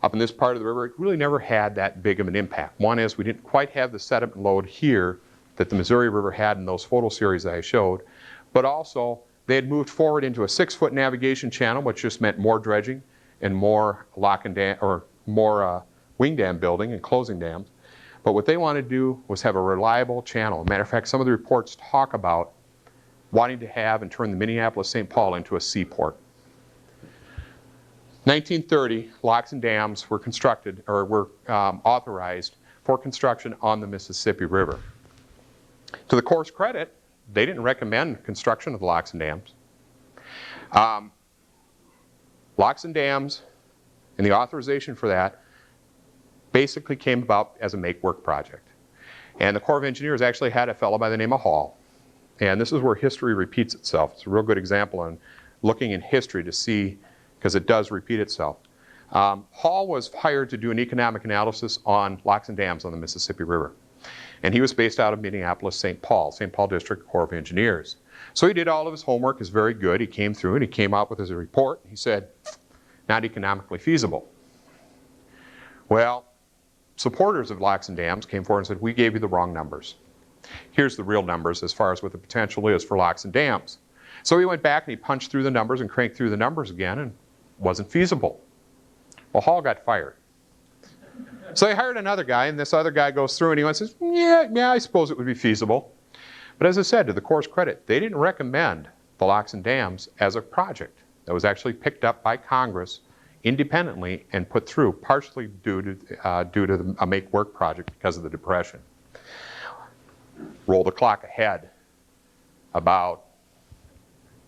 Up in this part of the river, it really never had that big of an impact. One is we didn't quite have the sediment load here that the Missouri River had in those photo series that I showed, but also they had moved forward into a 6-foot navigation channel, which just meant more dredging and more lock and dam, or more wing dam building and closing dams. But what they wanted to do was have a reliable channel. Matter of fact, some of the reports talk about wanting to have and turn the Minneapolis-St. Paul into a seaport. 1930, locks and dams were constructed, or were authorized for construction on the Mississippi River. To the Corps' credit, they didn't recommend construction of the locks and dams. Locks and dams and the authorization for that basically came about as a make-work project. And the Corps of Engineers actually had a fellow by the name of Hall. And this is where history repeats itself. It's a real good example on looking in history to see, because it does repeat itself. Hall was hired to do an economic analysis on locks and dams on the Mississippi River. And he was based out of Minneapolis-St. Paul District Corps of Engineers. So he did all of his homework, is very good. He came through and he came out with his report. He said, not economically feasible. Well, supporters of locks and dams came forward and said, we gave you the wrong numbers. Here's the real numbers as far as what the potential is for locks and dams. So he went back and he punched through the numbers and cranked through the numbers again, and it wasn't feasible. Well, Hall got fired. So they hired another guy, and this other guy goes through and he says, yeah, I suppose it would be feasible. But as I said, to the Corps' credit, they didn't recommend the locks and dams as a project that was actually picked up by Congress independently and put through, partially due to a make-work project because of the Depression. Roll the clock ahead about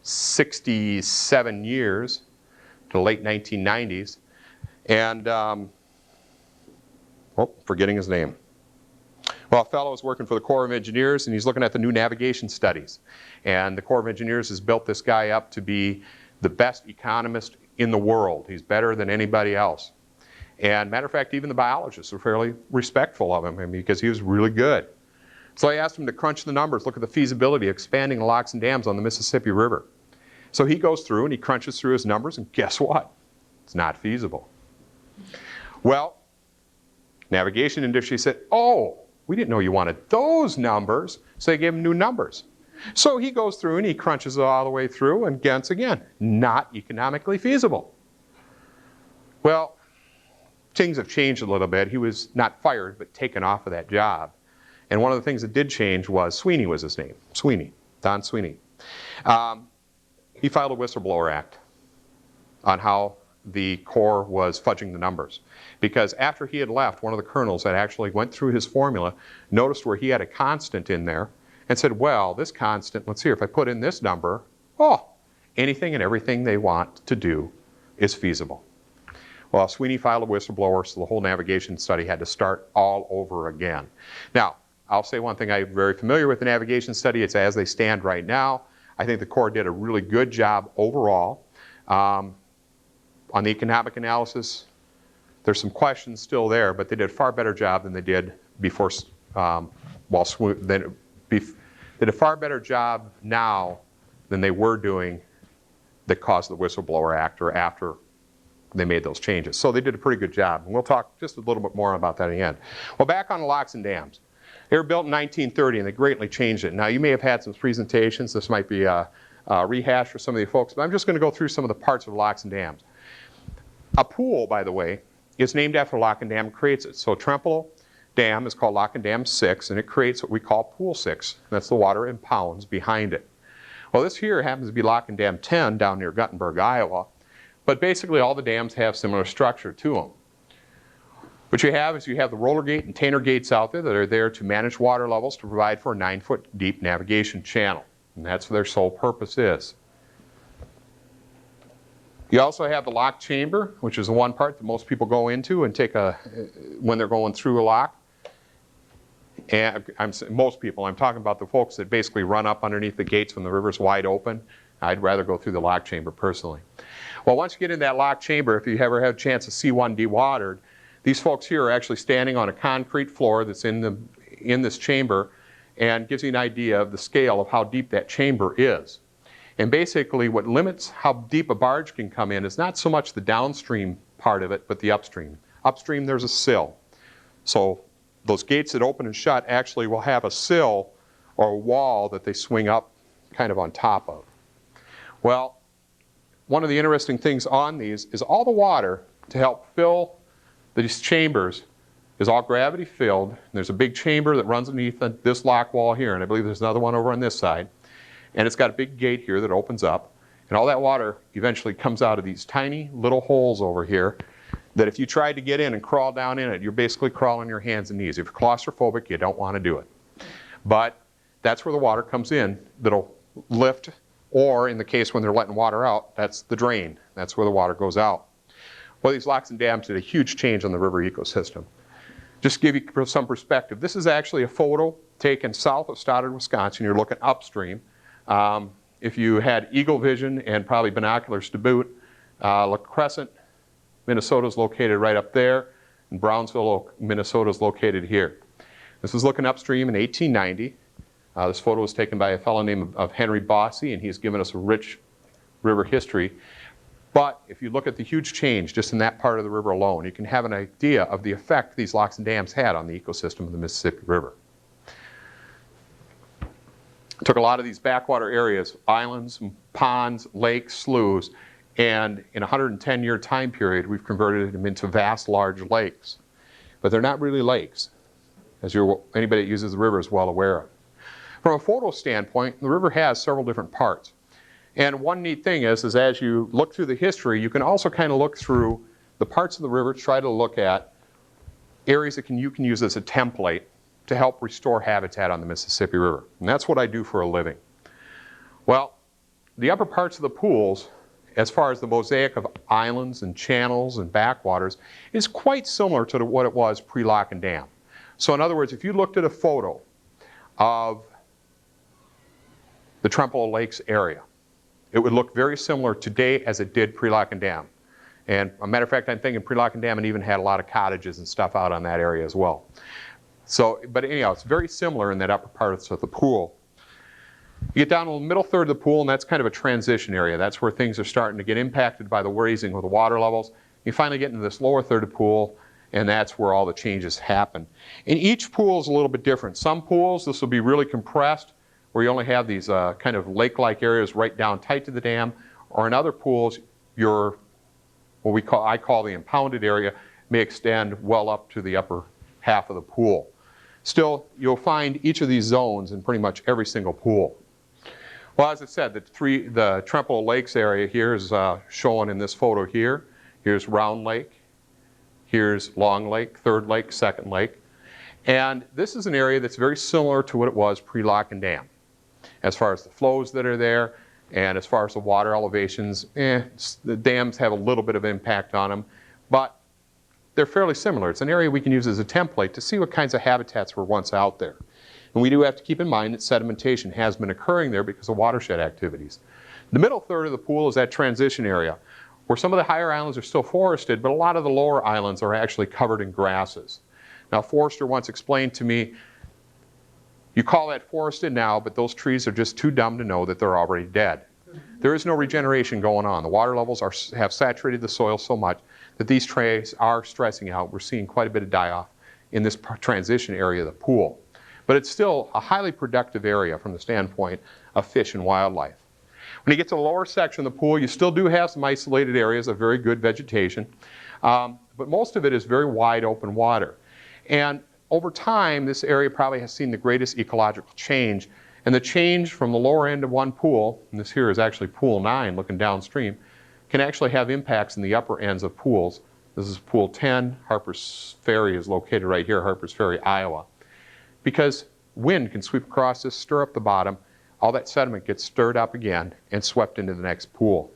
67 years to the late 1990s, and forgetting his name. Well, a fellow is working for the Corps of Engineers, and he's looking at the new navigation studies. And the Corps of Engineers has built this guy up to be the best economist in the world. He's better than anybody else. And matter of fact, even the biologists were fairly respectful of him because he was really good. So I asked him to crunch the numbers, look at the feasibility of expanding the locks and dams on the Mississippi River. So he goes through and he crunches through his numbers, and guess what? It's not feasible. Well, navigation industry said, oh, we didn't know you wanted those numbers, so they gave him new numbers. So he goes through and he crunches it all the way through, and once again, not economically feasible. Well, things have changed a little bit. He was not fired, but taken off of that job. And one of the things that did change was, Sweeney was his name, Sweeney, Don Sweeney. He filed a whistleblower act on how the Corps was fudging the numbers. Because after he had left, one of the colonels that actually went through his formula noticed where he had a constant in there and said, well, this constant, let's see, if I put in this number, oh, anything and everything they want to do is feasible. Well, Sweeney filed a whistleblower, so the whole navigation study had to start all over again. Now, I'll say one thing, I'm very familiar with the navigation study. It's as they stand right now. I think the Corps did a really good job overall. On the economic analysis, there's some questions still there, but they did a far better job than they did before. They did a far better job now than they were doing that caused the Whistleblower Act, or after they made those changes. So they did a pretty good job, and we'll talk just a little bit more about that in the end. Well, back on the locks and dams. They were built in 1930, and they greatly changed it. Now, you may have had some presentations. This might be a rehash for some of you folks, but I'm just going to go through some of the parts of locks and dams. A pool, by the way, is named after lock and dam creates it. So Trempealeau Dam is called Lock and Dam 6, and it creates what we call Pool 6. That's the water in pounds behind it. Well, this here happens to be Lock and Dam 10 down near Guttenberg, Iowa. But basically all the dams have similar structure to them. What you have is you have the roller gate and Tainer gates out there that are there to manage water levels to provide for a 9-foot deep navigation channel. And that's what their sole purpose is. You also have the lock chamber, which is the one part that most people go into and take when they're going through a lock. And most people, I'm talking about the folks that basically run up underneath the gates when the river's wide open. I'd rather go through the lock chamber personally. Well, once you get in that lock chamber, if you ever had a chance to see one dewatered, these folks here are actually standing on a concrete floor that's in this chamber, and gives you an idea of the scale of how deep that chamber is. And basically what limits how deep a barge can come in is not so much the downstream part of it, but the upstream. Upstream there's a sill. So those gates that open and shut actually will have a sill or a wall that they swing up kind of on top of. Well, one of the interesting things on these is all the water to help fill these chambers is all gravity filled. There's a big chamber that runs underneath this lock wall here, and I believe there's another one over on this side. And it's got a big gate here that opens up, and all that water eventually comes out of these tiny little holes over here that if you tried to get in and crawl down in it, you're basically crawling on your hands and knees. If you're claustrophobic, you don't want to do it. But that's where the water comes in that'll lift, or in the case when they're letting water out, that's the drain. That's where the water goes out. Well, these locks and dams did a huge change on the river ecosystem. Just to give you some perspective, this is actually a photo taken south of Stoddard, Wisconsin. You're looking upstream. If you had eagle vision and probably binoculars to boot, La Crescent, Minnesota is located right up there, and Brownsville, Minnesota is located here. This is looking upstream in 1890. This photo was taken by a fellow named Henry Bossy, and he's given us a rich river history. But if you look at the huge change just in that part of the river alone, you can have an idea of the effect these locks and dams had on the ecosystem of the Mississippi River. Took a lot of these backwater areas, islands, ponds, lakes, sloughs, and in a 110-year time period, we've converted them into vast, large lakes. But they're not really lakes, as anybody that uses the river is well aware of. From a photo standpoint, the river has several different parts. And one neat thing is as you look through the history, you can also kind of look through the parts of the river, try to look at areas that you can use as a template to help restore habitat on the Mississippi River. And that's what I do for a living. Well, the upper parts of the pools, as far as the mosaic of islands and channels and backwaters, is quite similar to what it was pre-lock and dam. So in other words, if you looked at a photo of the Trempealeau Lakes area, it would look very similar today as it did pre-lock and dam. And as a matter of fact, I'm thinking pre-lock and dam and even had a lot of cottages and stuff out on that area as well. So, but anyhow, it's very similar in that upper part of the pool. You get down to the middle third of the pool, and that's kind of a transition area. That's where things are starting to get impacted by the raising of the water levels. You finally get into this lower third of the pool, and that's where all the changes happen. And each pool is a little bit different. Some pools, this will be really compressed, where you only have these kind of lake-like areas right down tight to the dam, or in other pools, your I call the impounded area may extend well up to the upper half of the pool. Still, you'll find each of these zones in pretty much every single pool. Well, as I said, the Trempealeau Lakes area here is shown in this photo here. Here's Round Lake, here's Long Lake, Third Lake, Second Lake. And this is an area that's very similar to what it was pre-lock and dam. As far as the flows that are there, and as far as the water elevations, the dams have a little bit of impact on them, but they're fairly similar. It's an area we can use as a template to see what kinds of habitats were once out there. And we do have to keep in mind that sedimentation has been occurring there because of watershed activities. The middle third of the pool is that transition area, where some of the higher islands are still forested, but a lot of the lower islands are actually covered in grasses. Now, a forester once explained to me, you call that forested now, but those trees are just too dumb to know that they're already dead. There is no regeneration going on. The water levels have saturated the soil so much that these trees are stressing out. We're seeing quite a bit of die-off in this transition area of the pool. But it's still a highly productive area from the standpoint of fish and wildlife. When you get to the lower section of the pool, you still do have some isolated areas of very good vegetation, but most of it is very wide open water. And over time, this area probably has seen the greatest ecological change. And the change from the lower end of one pool, and this here is actually pool 9 looking downstream, can actually have impacts in the upper ends of pools. This is pool 10. Harper's Ferry is located right here, Harper's Ferry, Iowa. Because wind can sweep across this, stir up the bottom, all that sediment gets stirred up again and swept into the next pool.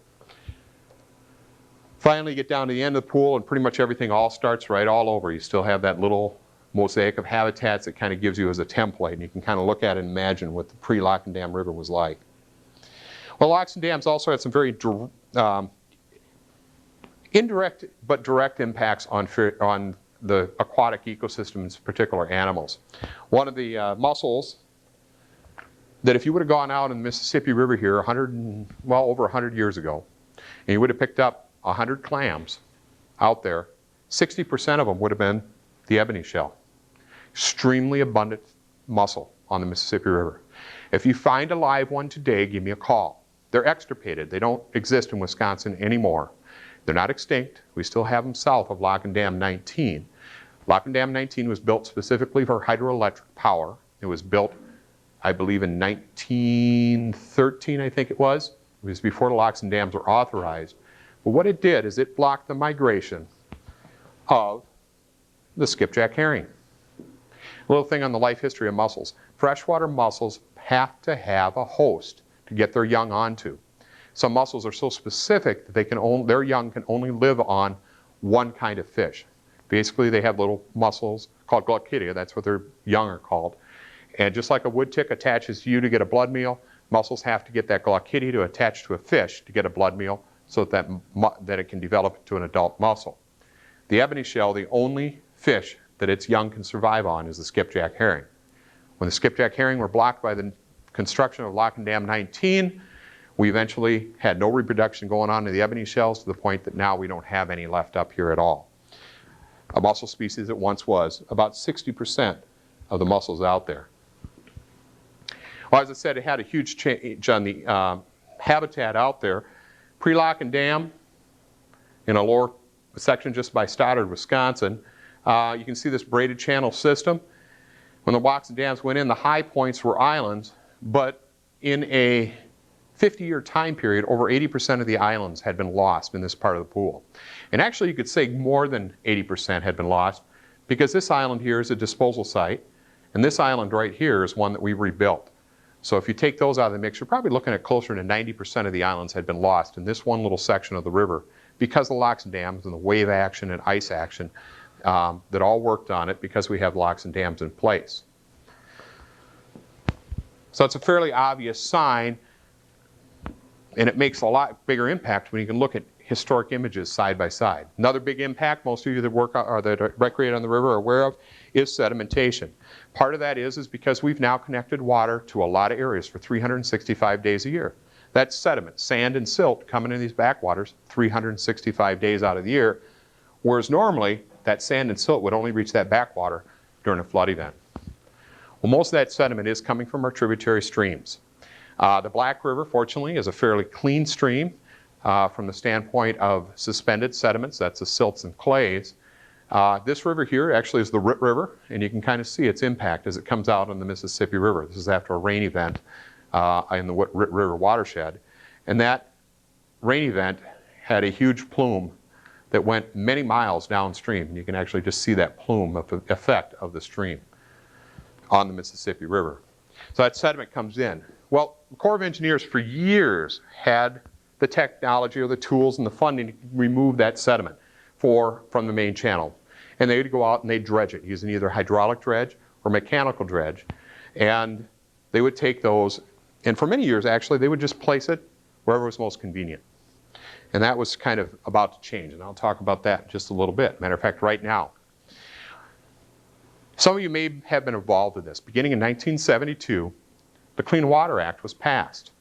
Finally, you get down to the end of the pool and pretty much everything all starts right all over. You still have that little mosaic of habitats that kind of gives you as a template, and you can kind of look at it and imagine what the pre-lock and dam river was like. Well, locks and dams also had some very indirect but direct impacts on the aquatic ecosystems, particular animals. One of the mussels that if you would have gone out in the Mississippi River here over 100 years ago, and you would have picked up 100 clams out there, 60% of them would have been the ebony shell. Extremely abundant mussel on the Mississippi River. If you find a live one today, give me a call. They're extirpated. They don't exist in Wisconsin anymore. They're not extinct. We still have them south of Lock and Dam 19. Lock and Dam 19 was built specifically for hydroelectric power. It was built, I believe, in 1913, I think it was. It was before the locks and dams were authorized. But what it did is it blocked the migration of the skipjack herring. A little thing on the life history of mussels. Freshwater mussels have to have a host to get their young onto. Some mussels are so specific that their young can only live on one kind of fish. Basically, they have little mussels called glaucidia. That's what their young are called. And just like a wood tick attaches to you to get a blood meal, mussels have to get that glaucidia to attach to a fish to get a blood meal so that it can develop into an adult mussel. The ebony shell, the only fish that its young can survive on is the skipjack herring. When the skipjack herring were blocked by the construction of Lock and Dam 19, we eventually had no reproduction going on in the ebony shells to the point that now we don't have any left up here at all. A mussel species it once was, about 60% of the mussels out there. Well, as I said, it had a huge change on the habitat out there. Pre-Lock and Dam, in a lower section just by Stoddard, Wisconsin, you can see this braided channel system. When the locks and dams went in, the high points were islands, but in a 50-year time period, over 80% of the islands had been lost in this part of the pool. And actually, you could say more than 80% had been lost because this island here is a disposal site, and this island right here is one that we rebuilt. So if you take those out of the mix, you're probably looking at closer to 90% of the islands had been lost in this one little section of the river because of the locks and dams and the wave action and ice action that all worked on it because we have locks and dams in place. So it's a fairly obvious sign, and it makes a lot bigger impact when you can look at historic images side by side. Another big impact most of you that work or that recreate on the river are aware of is sedimentation. Part of that is because we've now connected water to a lot of areas for 365 days a year. That's sediment, sand and silt coming in these backwaters 365 days out of the year, whereas normally that sand and silt would only reach that backwater during a flood event. Well, most of that sediment is coming from our tributary streams. The Black River, fortunately, is a fairly clean stream from the standpoint of suspended sediments. That's the silts and clays. This river here actually is the Rit River, and you can kind of see its impact as it comes out on the Mississippi River. This is after a rain event in the Rit River watershed. And that rain event had a huge plume that went many miles downstream. And you can actually just see that plume of the effect of the stream on the Mississippi River. So that sediment comes in. Well, the Corps of Engineers for years had the technology or the tools and the funding to remove that sediment from the main channel. And they would go out and they'd dredge it using either hydraulic dredge or mechanical dredge. And they would take those, and for many years actually, they would just place it wherever was most convenient. And that was kind of about to change, and I'll talk about that in just a little bit. Matter of fact, right now. Some of you may have been involved in this. Beginning in 1972, the Clean Water Act was passed.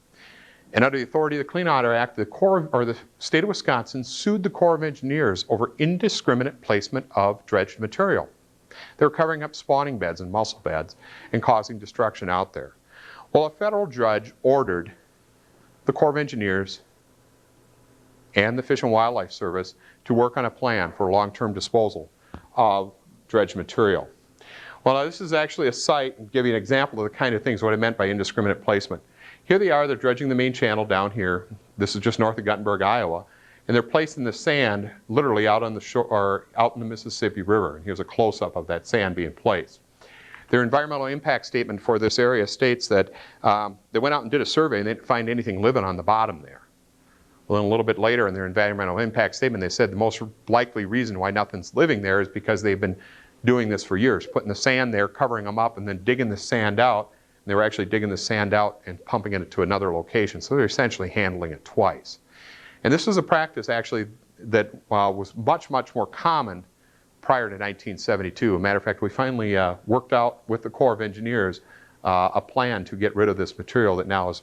And under the authority of the Clean Water Act, the state of Wisconsin sued the Corps of Engineers over indiscriminate placement of dredged material. They were covering up spawning beds and mussel beds and causing destruction out there. Well, a federal judge ordered the Corps of Engineers and the Fish and Wildlife Service to work on a plan for long-term disposal of dredged material. Well, now this is actually a site, and give you an example of the kind of things, what I meant by indiscriminate placement. Here they are, they're dredging the main channel down here. This is just north of Guttenberg, Iowa. And they're placing the sand literally out on the shore, or out in the Mississippi River. And here's a close-up of that sand being placed. Their environmental impact statement for this area states that they went out and did a survey and they didn't find anything living on the bottom there. Well, then a little bit later in their environmental impact statement, they said the most likely reason why nothing's living there is because they've been doing this for years, putting the sand there, covering them up, and then digging the sand out. And they were actually digging the sand out and pumping it to another location. So they're essentially handling it twice. And this was a practice actually that was much, much more common prior to 1972. As a matter of fact, we finally worked out with the Corps of Engineers a plan to get rid of this material that now is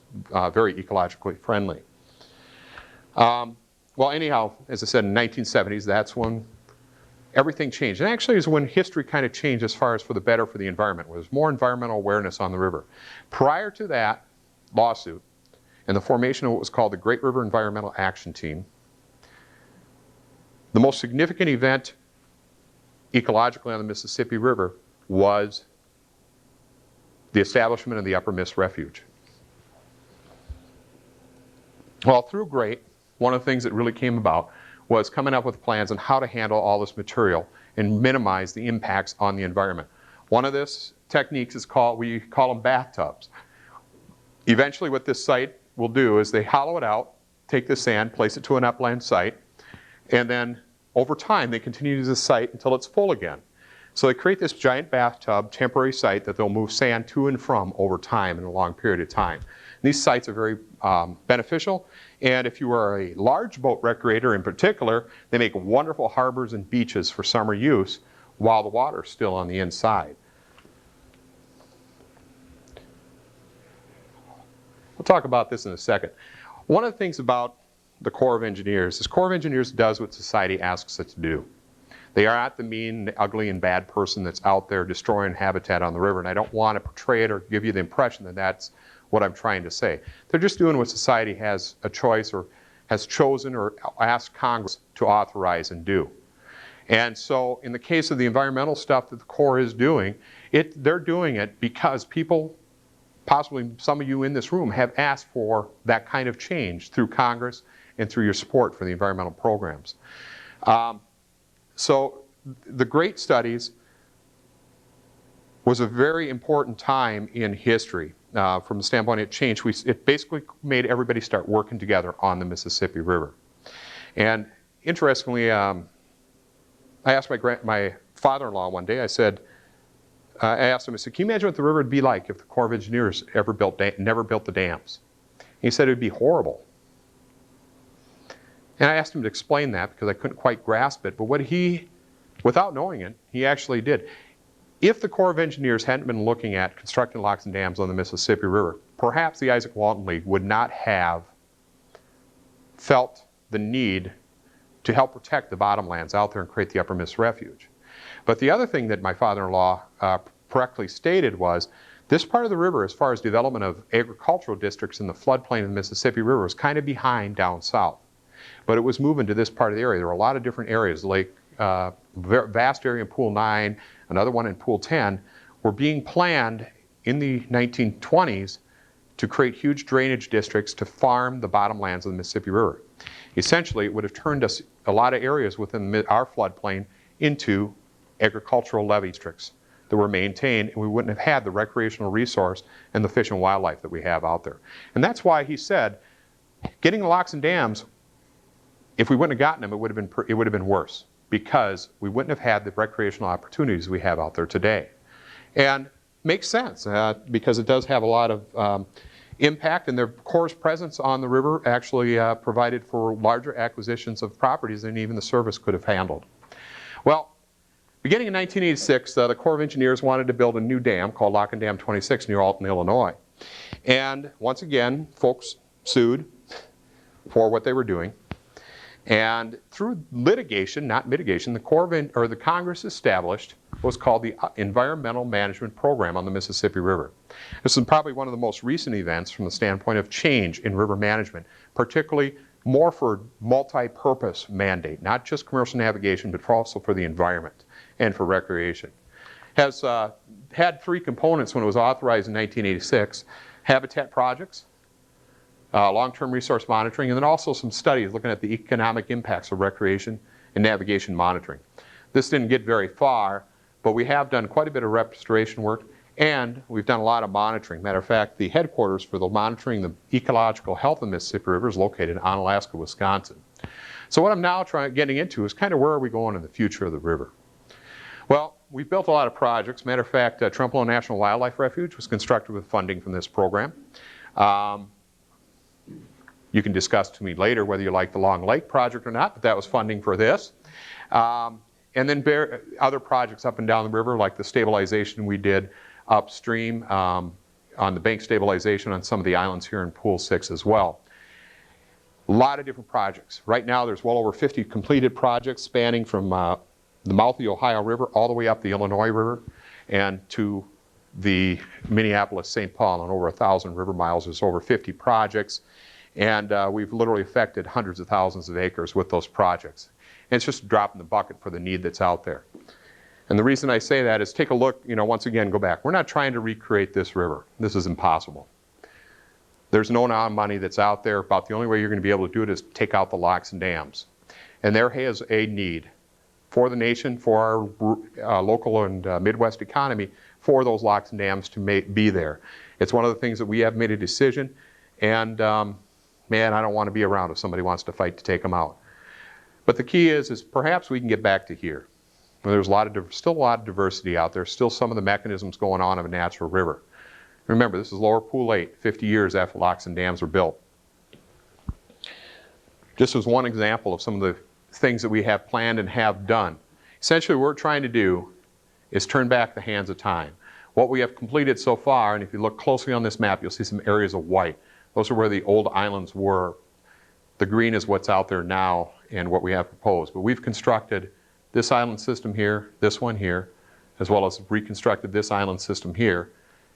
very ecologically friendly. Well, anyhow, as I said, in the 1970s, that's when everything changed. And actually is when history kind of changed as far as for the better for the environment, where there's more environmental awareness on the river. Prior to that lawsuit and the formation of what was called the Great River Environmental Action Team, the most significant event ecologically on the Mississippi River was the establishment of the Upper Miss Refuge. Well, through GREAT, one of the things that really came about was coming up with plans on how to handle all this material and minimize the impacts on the environment. One of this techniques is called, we call them bathtubs. Eventually what this site will do is they hollow it out, take the sand, place it to an upland site, and then over time they continue to use the site until it's full again. So they create this giant bathtub, temporary site that they'll move sand to and from over time in a long period of time. And these sites are very beneficial, and if you are a large boat recreator in particular, they make wonderful harbors and beaches for summer use while the water is still on the inside. We'll talk about this in a second. One of the things about the Corps of Engineers is Corps of Engineers does what society asks it to do. They are not the mean, ugly, and bad person that's out there destroying habitat on the river, and I don't want to portray it or give you the impression that that's what I'm trying to say. They're just doing what society has a choice or has chosen or asked Congress to authorize and do. And so in the case of the environmental stuff that the Corps is doing, they're doing it because people, possibly some of you in this room, have asked for that kind of change through Congress and through your support for the environmental programs. So the GREAT studies was a very important time in history. From the standpoint it changed, it basically made everybody start working together on the Mississippi River. And interestingly, I asked my father-in-law one day, I asked him, I said, can you imagine what the river would be like if the Corps of Engineers never built the dams? He said it would be horrible. And I asked him to explain that because I couldn't quite grasp it, but without knowing it, he actually did. If the Corps of Engineers hadn't been looking at constructing locks and dams on the Mississippi River, perhaps the Isaac Walton League would not have felt the need to help protect the bottomlands out there and create the Upper Miss Refuge. But the other thing that my father-in-law correctly stated was, this part of the river, as far as development of agricultural districts in the floodplain of the Mississippi River, was kind of behind down south. But it was moving to this part of the area. There were a lot of different areas, vast area in Pool 9, another one in Pool 10, were being planned in the 1920s to create huge drainage districts to farm the bottomlands of the Mississippi River. Essentially, it would have turned us a lot of areas within our floodplain into agricultural levee districts that were maintained, and we wouldn't have had the recreational resource and the fish and wildlife that we have out there. And that's why he said, getting the locks and dams, if we wouldn't have gotten them, it would have been worse, because we wouldn't have had the recreational opportunities we have out there today. And makes sense, because it does have a lot of impact, and their Corps' presence on the river actually provided for larger acquisitions of properties than even the service could have handled. Well, beginning in 1986, the Corps of Engineers wanted to build a new dam called Lock and Dam 26 near Alton, Illinois. And once again, folks sued for what they were doing. And through litigation, not mitigation, the Congress established what was called the Environmental Management Program on the Mississippi River. This is probably one of the most recent events from the standpoint of change in river management, particularly more for multi-purpose mandate, not just commercial navigation, but also for the environment and for recreation. Has had three components when it was authorized in 1986: habitat projects, long-term resource monitoring, and then also some studies looking at the economic impacts of recreation and navigation monitoring. This didn't get very far, but we have done quite a bit of restoration work, And we've done a lot of monitoring. Matter of fact, the headquarters for the monitoring the ecological health of the Mississippi River is located in Onalaska, Wisconsin. So what I'm now getting into is kind of where are we going in the future of the river. Well, we've built a lot of projects. Matter of fact, Trempealeau National Wildlife Refuge was constructed with funding from this program. You can discuss to me later whether you like the Long Lake project or not, but that was funding for this. And then other projects up and down the river, like the stabilization we did upstream on the bank stabilization on some of the islands here in Pool 6 as well. A lot of different projects. Right now there's well over 50 completed projects spanning from the mouth of the Ohio River all the way up the Illinois River and to the Minneapolis-St. Paul, and over 1,000 river miles. There's over 50 projects, and we've literally affected hundreds of thousands of acres with those projects. And it's just a drop in the bucket for the need that's out there. And the reason I say that is take a look, once again, go back. We're not trying to recreate this river. This is impossible. There's no money that's out there. About the only way you're going to be able to do it is take out the locks and dams. And there is a need for the nation, for our local and Midwest economy, for those locks and dams to be there. It's one of the things that we have made a decision, and man, I don't want to be around if somebody wants to fight to take them out. But the key is perhaps we can get back to here. There's still a lot of diversity out there, still some of the mechanisms going on of a natural river. Remember, this is Lower Pool 8, 50 years after locks and dams were built. Just as one example of some of the things that we have planned and have done. Essentially what we're trying to do is turn back the hands of time. What we have completed so far, and if you look closely on this map, you'll see some areas of white. Those are where the old islands were. The green is what's out there now and what we have proposed. But we've constructed this island system here, this one here, as well as reconstructed this island system here.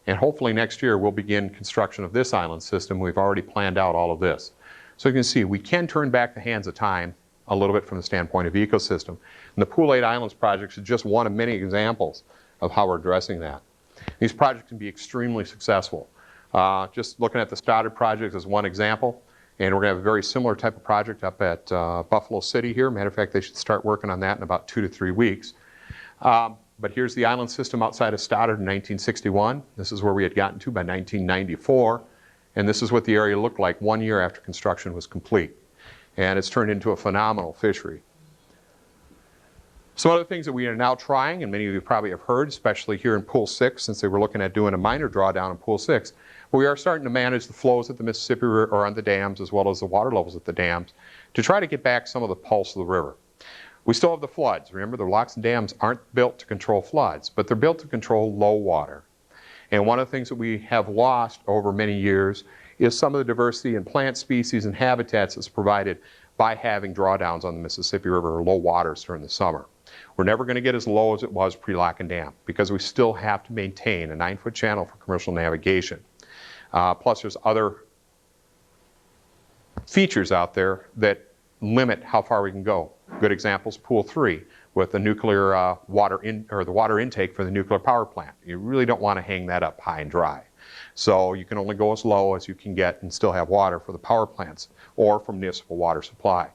And hopefully next year we'll begin construction of this island system. We've already planned out all of this. So you can see we can turn back the hands of time a little bit from the standpoint of ecosystem. And the Pool 8 Islands project is just one of many examples of how we're addressing that. These projects can be extremely successful. Just looking at the Stoddard project as one example, and we're going to have a very similar type of project up at Buffalo City here. Matter of fact, they should start working on that in about 2 to 3 weeks. But here's the island system outside of Stoddard in 1961. This is where we had gotten to by 1994. And this is what the area looked like 1 year after construction was complete. And it's turned into a phenomenal fishery. Some other things that we are now trying, and many of you probably have heard, especially here in Pool 6, since they were looking at doing a minor drawdown in Pool 6, we are starting to manage the flows at the Mississippi River or on the dams, as well as the water levels at the dams, to try to get back some of the pulse of the river. We still have the floods. Remember, the locks and dams aren't built to control floods, but they're built to control low water. And one of the things that we have lost over many years is some of the diversity in plant species and habitats that's provided by having drawdowns on the Mississippi River or low waters during the summer. We're never going to get as low as it was pre-lock and dam because we still have to maintain a 9-foot channel for commercial navigation. Plus there's other features out there that limit how far we can go. Good examples, Pool 3 with the nuclear water intake for the nuclear power plant. You really don't want to hang that up high and dry. So you can only go as low as you can get and still have water for the power plants or from municipal water supply.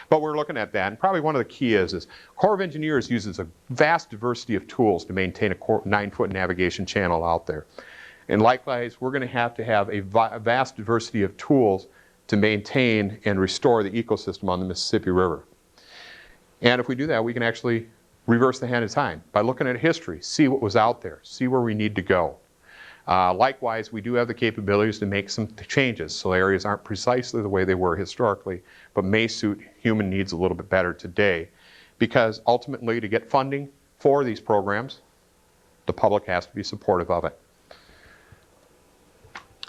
But we're looking at that, and probably one of the key is Corps of Engineers uses a vast diversity of tools to maintain a 9-foot navigation channel out there. And likewise, we're going to have a vast diversity of tools to maintain and restore the ecosystem on the Mississippi River. And if we do that, we can actually reverse the hand of time by looking at history, see what was out there, see where we need to go. Likewise, we do have the capabilities to make some changes so areas aren't precisely the way they were historically, but may suit human needs a little bit better today. Because ultimately, to get funding for these programs, the public has to be supportive of it.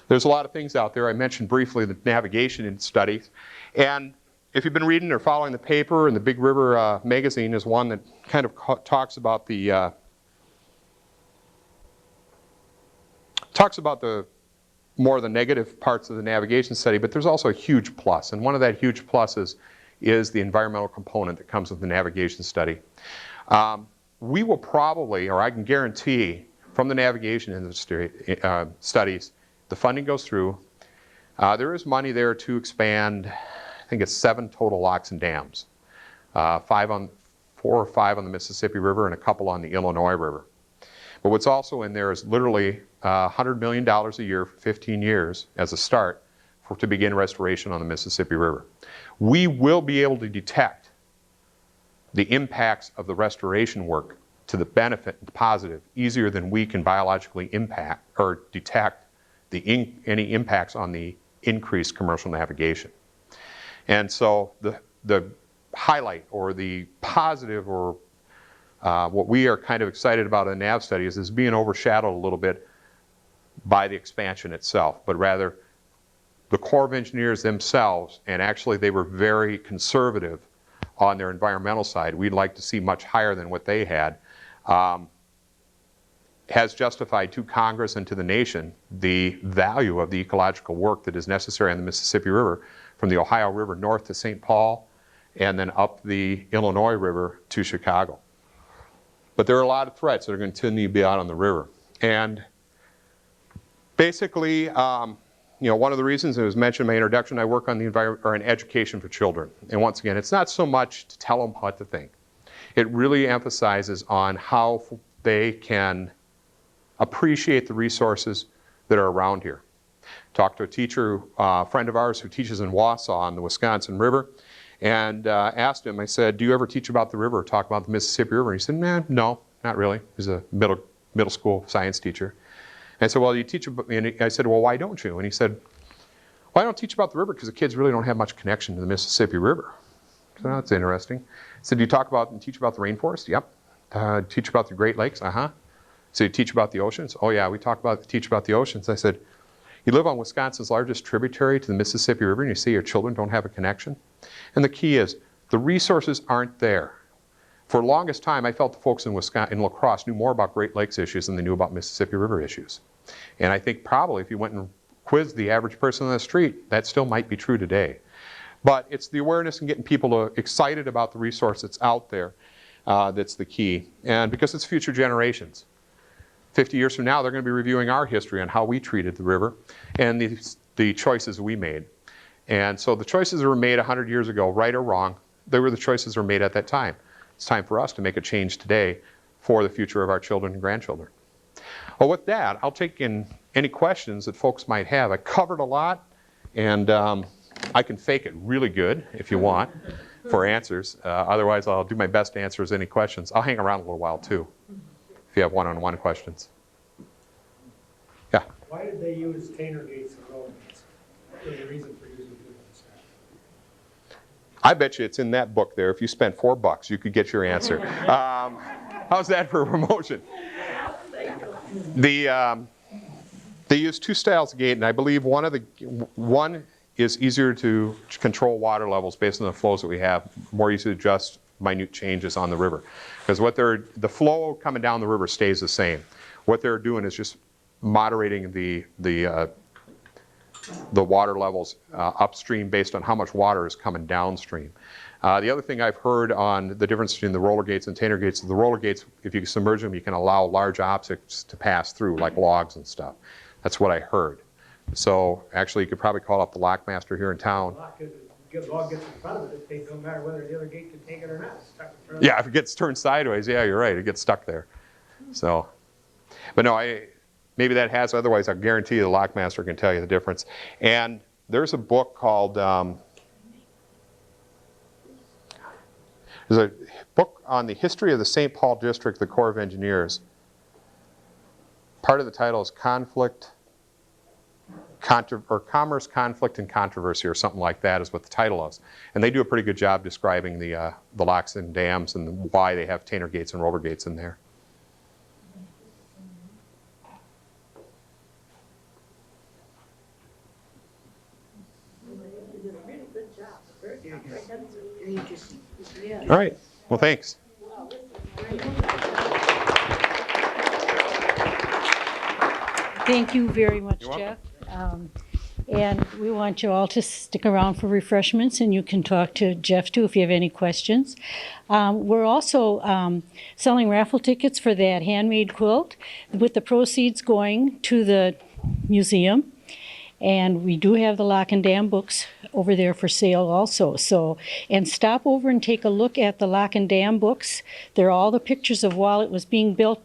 There's a lot of things out there. I mentioned briefly the navigation studies. And if you've been reading or following the paper, and the Big River magazine is one that kind of talks about the more of the negative parts of the navigation study, but there's also a huge plus. And one of that huge pluses is the environmental component that comes with the navigation study. We will probably, or I can guarantee from the navigation industry studies, the funding goes through. There is money there to expand, I think it's 7 total locks and dams. 4 or 5 on the Mississippi River and a couple on the Illinois River. But what's also in there is literally $100 million a year for 15 years as a start to begin restoration on the Mississippi River. We will be able to detect the impacts of the restoration work to the benefit and positive easier than we can biologically impact or detect any impacts on the increased commercial navigation. And so the highlight or the positive or what we are kind of excited about in the NAV study is being overshadowed a little bit by the expansion itself, but rather the Corps of Engineers themselves, and actually they were very conservative on their environmental side. We'd like to see much higher than what they had, has justified to Congress and to the nation the value of the ecological work that is necessary on the Mississippi River from the Ohio River north to St. Paul and then up the Illinois River to Chicago. But there are a lot of threats that are going to continue to be out on the river. And basically, one of the reasons it was mentioned in my introduction, I work on the environment or in education for children. And once again, it's not so much to tell them what to think. It really emphasizes on how they can appreciate the resources that are around here. Talked to a teacher, a friend of ours who teaches in Wausau on the Wisconsin River, and asked him, I said, do you ever teach about the river or talk about the Mississippi River? And he said, no, not really. He's a middle school science teacher. And I said, well, you teach about, and I said, well, why don't you? And he said, well, I don't teach about the river because the kids really don't have much connection to the Mississippi River. So that's interesting. I said, do you talk about and teach about the rainforest? Yep. Teach about the Great Lakes? Uh-huh. So you teach about the oceans? Oh yeah, we teach about the oceans. I said, you live on Wisconsin's largest tributary to the Mississippi River and you say your children don't have a connection? And the key is, the resources aren't there. For the longest time, I felt the folks in Wisconsin, in La Crosse, knew more about Great Lakes issues than they knew about Mississippi River issues. And I think probably if you went and quizzed the average person on the street, that still might be true today. But it's the awareness and getting people excited about the resource that's out there that's the key. And because it's future generations. 50 years from now, they're going to be reviewing our history on how we treated the river and the choices we made. And so the choices that were made 100 years ago, right or wrong, they were the choices that were made at that time. It's time for us to make a change today for the future of our children and grandchildren. Well, with that, I'll take in any questions that folks might have. I covered a lot, and I can fake it really good if you want for answers. Otherwise, I'll do my best to answer any questions. I'll hang around a little while, too, if you have one-on-one questions. Yeah? Why did they use Tainer gates and roll gates? What was the reason for using them? I bet you it's in that book there. If you spent $4, you could get your answer. How's that for a promotion? They use two styles of gate, and I believe one is easier to control water levels based on the flows that we have, more easy to adjust minute changes on the river. Because the flow coming down the river stays the same. What they're doing is just moderating the water levels upstream based on how much water is coming downstream. The other thing I've heard on the difference between the roller gates and Tainer gates, the roller gates, if you submerge them, you can allow large objects to pass through, like logs and stuff. That's what I heard. So actually, you could probably call up the lockmaster here in town. The log gets in front of it, it don't matter whether the other gate can take it or not. It's stuck in front of Yeah, if it gets turned sideways, yeah, you're right, it gets stuck there. So, but no, maybe that has, otherwise I guarantee you the lockmaster can tell you the difference. And there's a book called, there's a book on the history of the St. Paul District, the Corps of Engineers. Part of the title is Commerce, Conflict, and Controversy, or something like that is what the title is. And they do a pretty good job describing the locks and dams and why they have Tainer gates and roller gates in there. You did a really good job. Very comprehensive. Yeah. All right. Well, thanks. Thank you very much, You're welcome. Jeff. And we want you all to stick around for refreshments, and you can talk to Jeff too if you have any questions. We're also selling raffle tickets for that handmade quilt with the proceeds going to the museum. And we do have the lock and dam books over there for sale also. So, and stop over and take a look at the lock and dam books. They're all the pictures of while it was being built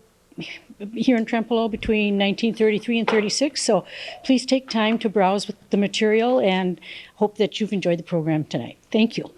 here in Trempealeau between 1933 and 36. So please take time to browse with the material, and hope that you've enjoyed the program tonight. Thank you.